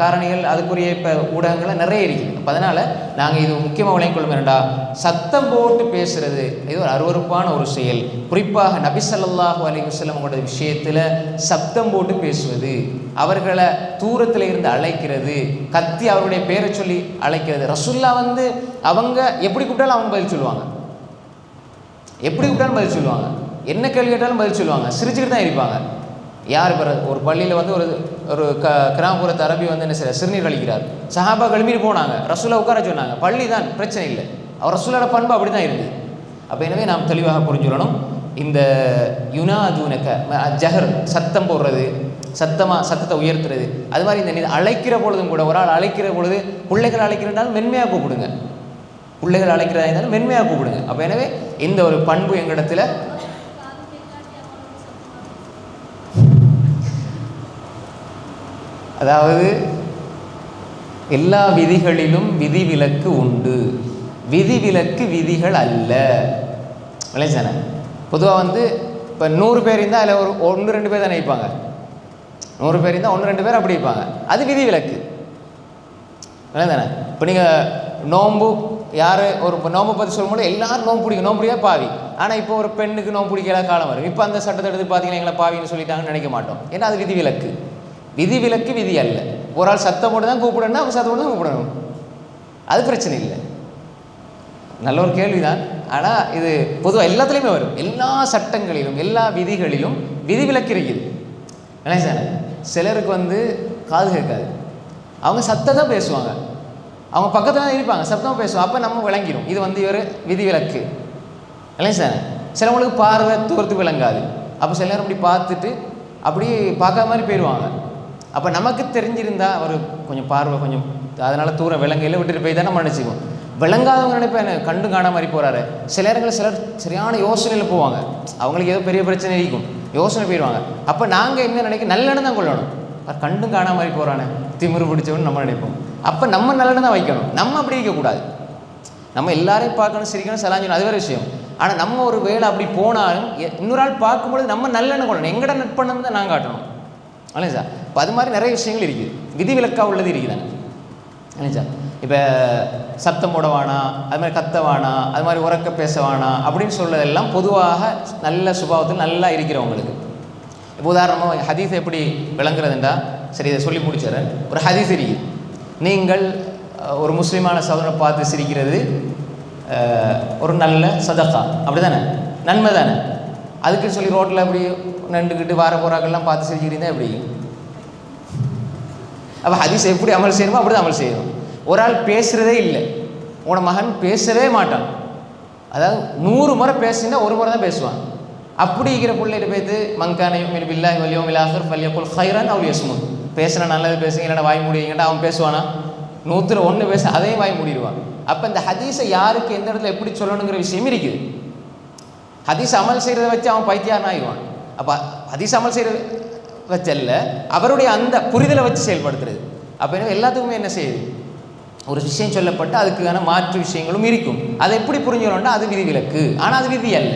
A: காரணிகள், அதுக்குரிய இப்போ ஊடகங்கள்லாம் நிறைய இருக்குது. அப்போ அதனால் நாங்கள் இது முக்கியமாக விளங்கிக் கொள்ள வேண்டாம், சத்தம் போட்டு பேசுகிறது இது ஒரு அருவருப்பான ஒரு செயல். குறிப்பாக நபி ஸல்லல்லாஹு அலைஹி வஸல்லம் அவங்களோட விஷயத்தில் சத்தம் போட்டு பேசுவது, அவர்களை தூரத்தில் இருந்து அழைக்கிறது, கத்தி அவருடைய பேரை சொல்லி அழைக்கிறது. ரசூல்லா வந்து அவங்க எப்படி கூப்பிட்டாலும் அவங்க பதில் சொல்லுவாங்க, எப்படி கூப்பிட்டாலும் பதில் சொல்லுவாங்க, என்ன கேள்வி கேட்டாலும் பதில் சொல்லுவாங்க, சிரிச்சுக்கிட்டு தான் இருப்பாங்க. யார் இப்போ ஒரு பள்ளியில் வந்து ஒரு கிராமப்புறத்து அரபி வந்து என்ன செய்ய சிறுநீர் கழிக்கிறார், சஹாபா கிளம்பிட்டு போனாங்க, ரசூலை உட்கார சொன்னாங்க, பள்ளி தான் பிரச்சனை இல்லை, அவர் ரசூலோட பண்பு அப்படி தான் இருக்குது. அப்போ எனவே நாம் தெளிவாக புரிஞ்சுக்கணும், இந்த யுனாதூனக ஜஹர் சத்தம் போடுறது, சத்தத்தை உயர்த்துறது, அது மாதிரி இந்த அழைக்கிற பொழுதும் கூட, ஒரு ஆள் அழைக்கிற பொழுது பிள்ளைகள் அழைக்கிறதாலும் மென்மையாக கூப்பிடுங்க, பிள்ளைகள் அழைக்கிறதா இருந்தாலும் மென்மையாக கூப்பிடுங்க. அப்போ எனவே இந்த ஒரு பண்பு எங்களிடத்தில் அதாவது எல்லா விதிகளிலும் விதிவிலக்கு உண்டு, விதிவிலக்கு விதிகள் அல்ல. விளைச்சானே பொதுவாக வந்து இப்போ 100 பேர் இருந்தால் அதில் ஒரு 1-2 பேர் தான் நினைப்பாங்க, 100 பேர் இருந்தால் 1-2 பேர் அப்படி இருப்பாங்க, அது விதிவிலக்கு. விளையாதானே? இப்போ நீங்கள் நோன்பு யார் ஒரு நோம்பை பற்றி சொல்லும்போது எல்லாரும் நோம்பு பிடிக்க பாவி, ஆனால் இப்போ ஒரு பெண்ணுக்கு நோம்பு பிடிக்கிற காலம் வரும், இப்போ அந்த சட்டத்தை எடுத்து பார்த்தீங்கன்னா எங்களை பாவின்னு சொல்லிட்டாங்கன்னு நினைக்க மாட்டோம். ஏன்னா அது விதிவிலக்கு. விதிவிலக்கு விதி அல்ல. ஒரு ஆள் சத்தம் போட்டு தான் கூப்பிடணும், அவங்க சத்தம் போட்டு தான் கூப்பிடணும், அது பிரச்சனை இல்லை. நல்ல ஒரு கேள்விதான். ஆனால் இது பொதுவாக எல்லாத்துலேயுமே வரும், எல்லா சட்டங்களிலும் எல்லா விதிகளிலும் விதிவிலக்கு இருக்குது. என்ன சார், சிலருக்கு வந்து காது கேட்காது, அவங்க சத்தம் தான் பேசுவாங்க, அவங்க பக்கத்தில் தான் இருப்பாங்க, சத்தமாக பேசுவாங்க, அப்போ நம்ம விளங்கிடும் இது வந்து ஒரு விதிவிலக்கு. இல்லை சார், சிலவங்களுக்கு பார்வை தூரத்துக்கு விளங்காது, அப்போ சில நேரம் அப்படி பார்த்துட்டு அப்படி பார்க்காத மாதிரி போயிடுவாங்க. அப்போ நமக்கு தெரிஞ்சிருந்தால் அவர் கொஞ்சம் பார்வை கொஞ்சம் அதனால் தூரம் விலங்கையில் விட்டுட்டு போய் தான் நம்ம நினச்சிக்குவோம். விளங்காதவங்க நினைப்பேன் கண்டு காண மாதிரி போகிறாரு. சில நேரங்களில் சிலர் சரியான யோசனையில் போவாங்க, அவங்களுக்கு ஏதோ பெரிய பிரச்சனை இருக்கும், யோசனை போயிடுவாங்க. அப்போ நாங்கள் என்ன நினைக்க நல்லெண்ணம் தான் கொள்ளணும், கண்டும் காண மாதிரி போகிறானே திமிரு பிடிச்சவன்னு நம்ம நினைப்போம். அப்போ நம்ம நல்லெண்ணம் தான் வைக்கணும், நம்ம அப்படி இருக்கக்கூடாது. நம்ம எல்லாரையும் பார்க்கணும், சிரிக்கணும், சலாஞ்சணும், அது வேறு விஷயம். ஆனால் நம்ம ஒரு வேலை அப்படி போனாலும் இன்னொரு ஆள் பார்க்கும்பொழுது நம்ம நல்லெண்ணம் கொள்ளணும், எங்கட நட்பண்ணம் தான் நான் காட்டணும். இல்லைங்க சார், இப்போ அது மாதிரி நிறைய விஷயங்கள் இருக்குது, விதிவிலக்காக உள்ளது இருக்குதாங்க. இல்லைங்க சார், இப்போ சத்தம் போட வேணாம், அது மாதிரி கத்த வேணாம், அது மாதிரி உறக்க பேச வேணாம் அப்படின்னு சொல்றதெல்லாம் பொதுவாக நல்ல சுபாவத்தில் நல்லா இருக்கிறவங்களுக்கு. இப்போ உதாரணமாக ஹதீஸ் எப்படி விளங்குறதுண்டா, சரி இதை சொல்லி முடிச்சிடறேன். ஒரு ஹதீஸ் இருக்குது, நீங்கள் ஒரு முஸ்லீமான சகோதரனை பார்த்து சிரிக்கிறது ஒரு நல்ல சதகா, அப்படி தானே, நன்மை தானே. அதுக்குன்னு சொல்லி ரோட்டில் அப்படி நின்றுக்கிட்டு வார போறாக்கெல்லாம் பார்த்து சிரிக்கிறீங்க எப்படி? அப்போ ஹதீஸ் எப்படி அமல் செய்யணுமோ அப்படி தான் அமல் செய்யணும். ஒரு ஆள் பேசுகிறதே இல்லை, உங்களோட மகன் பேசவே மாட்டான், அதாவது 100 முறை பேசினா 1 முறை தான் பேசுவான். அப்படி இருக்கிற பிள்ளைகிட்ட போய்த்து மங்கானையும் பில்லாஹி வல் யௌமில் ஆகிர் ஃபல்யகுல் கைரன் அவ் யஸ்முத், பேசினா நல்லது பேசுங்க, இல்லைன்னா வாய் மூடிங்கடா, அவன் பேசுவானா? 100ல் 1 பேச அதையும் வாய் மூடிடுவான். அப்போ இந்த ஹதீஸை யாருக்கு எந்த இடத்துல எப்படி சொல்லணுங்கிற விஷயம் இருக்குது. ஹதீஸ் அமல் செய்கிறத வச்சு அவன் பைத்தியாரன் ஆகிடுவான். அப்போ ஹதீஸ் அமல் செய்கிறது வச்சல்ல, அவருடைய அந்த புரிதலை வச்சு செயல்படுத்துறது. அப்போ எனவே எல்லாத்துக்குமே என்ன செய்யுது, ஒரு விஷயம் சொல்லப்பட்டு அதுக்கான மாற்று விஷயங்களும் இருக்கும். அதை எப்படி புரிஞ்சுக்கணும்னா அது விதிவிலக்கு, ஆனால் அது விதி அல்ல.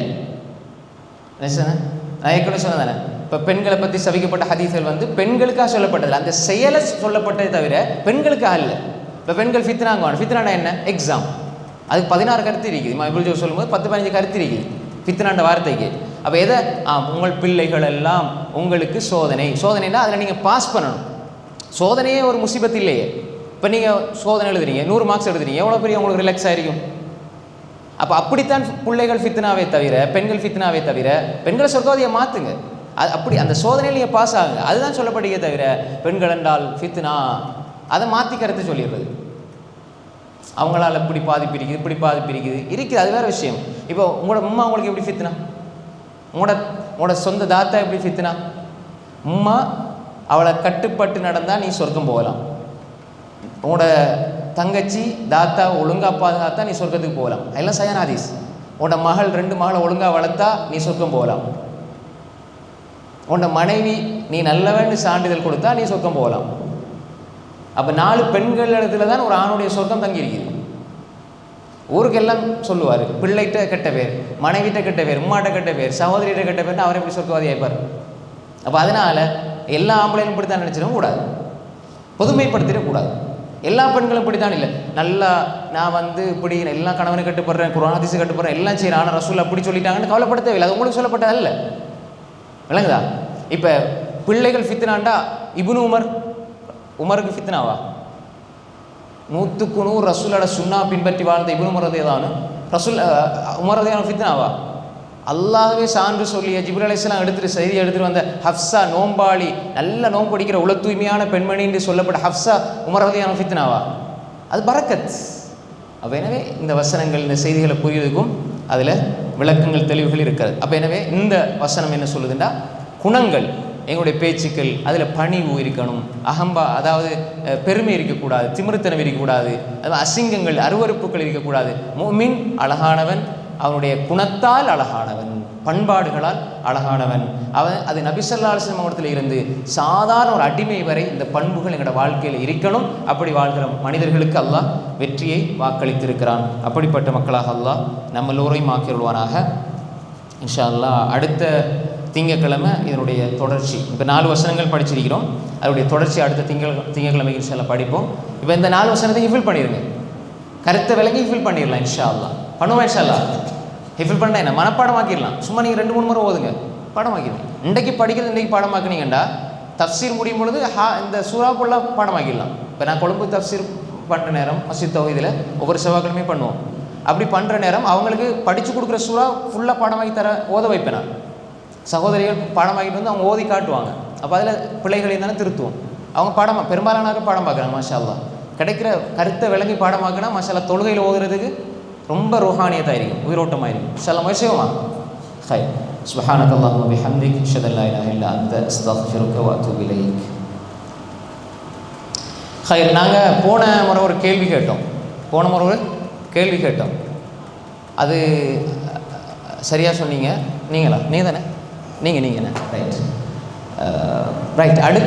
A: நான் ஏற்கனவே சொன்னதானே, இப்போ பெண்களை பற்றி சபிக்கப்பட்ட ஹதீஸ்கள் வந்து பெண்களுக்காக சொல்லப்பட்டது, அந்த செயலை சொல்லப்பட்டதை தவிர பெண்களுக்காக அல்ல. இப்போ பெண்கள் ஃபித்னாங்குவாங்க. ஃபித்னாண்டா என்ன? எக்ஸாம். அதுக்கு 16 கருத்து இருக்குது. இப்னு ஜௌஸ் சொல்லும்போது 10-15 கருத்து இருக்குது ஃபித்னாண்ட வார்த்தைக்கு. அப்போ எதை உங்கள் பிள்ளைகள் எல்லாம் உங்களுக்கு சோதனை. சோதனைன்னா அதில் நீங்கள் பாஸ் பண்ணணும். சோதனையே ஒரு முசிபத்து இல்லையே. இப்போ நீங்கள் சோதனை எழுதுறீங்க, 100 மார்க்ஸ் எழுதுறீங்க, எவ்வளோ பெரிய உங்களுக்கு ரிலாக்ஸ் ஆகிருக்கும். அப்போ அப்படித்தான் பிள்ளைகள் ஃபித்னாவே தவிர, பெண்கள் ஃபித்னாவே தவிர, பெண்களை சொர்க்கவாதியை மாற்றுங்க. அது அப்படி அந்த சோதனையில் நீங்கள் பாஸ் ஆகுங்க, அதுதான் சொல்லப்படுகிறே தவிர பெண்கள் என்றால் ஃபித்னா அதை மாற்றி கருத்து சொல்லிடுறது. அவங்களால் இப்படி பாதிப்பு இருக்குது, இப்படி பாதிப்பு இருக்குது, அது வேறு விஷயம். இப்போ உங்களோட உம்மா உங்களுக்கு எப்படி ஃபித்னா, உங்களோட சொந்த தாத்தா எப்படி ஃபித்னா. உம்மா அவளை கட்டுப்பட்டு நடந்தால் நீ சொர்க்கம் போகலாம். உங்களோட தங்கச்சி தாத்தா ஒழுங்காக பாதுகாத்தா நீ சொர்க்கத்துக்கு போகலாம். அதெல்லாம் சயான ஹதீஸ். உன்னோட மகள் 2 மகளை ஒழுங்காக வளர்த்தா நீ சொர்க்கம் போகலாம். உன்னோட மனைவி நீ நல்லவன்னு சான்றிதழ் கொடுத்தா நீ சொர்க்கம் போகலாம். அப்போ 4 பெண்கள் இடத்துல தான் ஒரு ஆணுடைய சொர்க்கம் தங்கியிருக்குது. ஊருக்கெல்லாம் சொல்லுவார், பிள்ளைகிட்ட கெட்ட பேர், மனைவிட்ட கெட்ட பேர், உம்மாட்ட கெட்ட பேர், சகோதரிகிட்ட கெட்ட பேர்னு அவரை எப்படி சொர்க்கவாதி ஆயிப்பார். அப்போ அதனால் எல்லா ஆம்பளையும் இப்படி தான் நினச்சிடவும் கூடாது, பொதுமைப்படுத்திடக்கூடாது. எல்லா பெண்களும் இப்படி தான் இல்லை. நல்லா நான் வந்து இப்படி எல்லா கணவனை கட்டுப்படுறேன், குர்ஆன் ஹதீஸை கட்டுப்படுறேன், எல்லாம் செய்கிறேன், ஆனால் ரசூல் அப்படி சொல்லிட்டாங்கன்னு கவலைப்பட தேவையில்லை. அது உங்களுக்கு சொல்லப்பட்டதல்ல. விளங்குதா? இப்போ பிள்ளைகள் ஃபித்னாண்டா இப்னு உமருக்கு ஃபித்னாவா? 100க்கு 100 ரசூலோட சுன்னா பின்பற்றி வாழ்ந்த இப்னு உமர் ரலியல்லாஹு ரசூல் உமர் ரலியல்லாஹு ஃபித்னாவா? அல்லாஹ்வே சான்று சொல்லிய ஜிப்ரீல் அலைஹிஸ்ஸலாம் செய்தி எடுத்துகிட்டு வந்த ஹஃப்ஸா நோம்பாளி, நல்ல நோம்பு படிக்கிற உல தூய்மையான பெண்மணி என்று சொல்லப்பட்ட ஹஃப்ஸா உமர் ரலியல்லாஹு ஃபித்னாவா? அது பரக்கத். அப்போ எனவே இந்த வசனங்கள் இந்த செய்திகளை புரிவதற்கும் அதில் விளக்கங்கள் தெளிவுகள் இருக்கிறது. அப்போ எனவே இந்த வசனம் என்ன சொல்லுதுன்னா, குணங்கள் எங்களுடைய பேச்சுக்கள் அதில் பணிவு இருக்கணும், அதாவது பெருமை இருக்கக்கூடாது, திமிருத்தனம் இருக்கக்கூடாது, அது அசிங்கங்கள் அருவருப்புகள் இருக்கக்கூடாது. முஃமின் அழகானவன், அவனுடைய குணத்தால் அழகானவன், பண்பாடுகளால் அழகானவன். அவன் அது நபி ஸல்லல்லாஹு அலைஹி வஸல்லம் அவர்களிடத்தில் இருந்து சாதாரண ஒரு அடிமை வரை இந்த பண்புகள் எங்களோட வாழ்க்கையில் இருக்கணும். அப்படி வாழ்கிற மனிதர்களுக்கு அல்லாஹ் வெற்றியை வாக்களித்திருக்கிறான். அப்படிப்பட்ட மக்களாக அல்லாஹ் நம்ம எல்லோரையும் ஆக்கிடுவானாக. இன்ஷா அல்லாஹ் அடுத்த திங்கக்கிழமை இதனுடைய தொடர்ச்சி. இப்போ 4 வசனங்கள் படிச்சிருக்கிறோம், அதனுடைய தொடர்ச்சி அடுத்த திங்கக்கிழமை இன்ஷா அல்லாஹ் படிப்போம். இப்போ இந்த 4 வசனத்தை ஹிஃபில் பண்ணிடுங்க, கருத்தை விளங்கி ஹிஃபில் பண்ணிடலாம். இன்ஷா அல்லாஹ் பண்ணுவோம். இன்ஷா அல்லாஹ் ஹிஃபில் பண்ண என்ன மனப்பாடமாக்கிடலாம். சும்மா நீங்கள் 2-3 முறை ஓதுங்க, பாடமாக்கிடுங்க. இன்றைக்கு படிக்கிறது இன்றைக்கி பாடமாக்கினீங்கண்டா தஃப்சீர் முடியும் பொழுது இந்த சூறா ஃபுல்லாக பாடமாக்கிடலாம். இப்போ நான் கொழும்பு தஃப்சீர் பண்ணுற நேரம் மஸ்ஜித் தௌஹீதில் ஒவ்வொரு செவ்வாய்க்கிழமையும் பண்ணுவோம். அப்படி பண்ணுற நேரம் அவங்களுக்கு படித்து கொடுக்குற சூறா ஃபுல்லாக பாடமாக்கி ஓத வைப்பேன் நான். சகோதரிகள் பாடமாக்கிட்டு வந்து அவங்க ஓதி காட்டுவாங்க. அப்போ அதில் பிள்ளைகளையும் தானே திருத்துவோம். அவங்க பெரும்பாலானவர்கள் பாடம் பார்க்குறாங்க. மாஷா அல்லாஹ் கிடைக்கிற கருத்தை விளங்கி பாடமாக்கினா மாஷா அல்லாஹ் தொழுகையில் ஓதுறதுக்கு ரொம்ப ரோஹானியத்தாக இருக்கும், உயிரோட்டமாக இருக்கும். இன்ஷா அல்லாஹ் முயற்சிக்குமா? ஹைர். சுப்ஹானக அல்லாஹும்ம பிஹம்திக் அஷ்ஹது அல்லா இலாஹா இல்லா அன்த அஸ்தக்ஃபிருக வ அத்தூபு இலைக். ஹைர். நாங்கள் போன முறை ஒரு கேள்வி கேட்டோம். அது சரியாக சொன்னீங்க. நீங்களா? நீங்கள் தானே? நீங்கள் ரைட். அடுத்து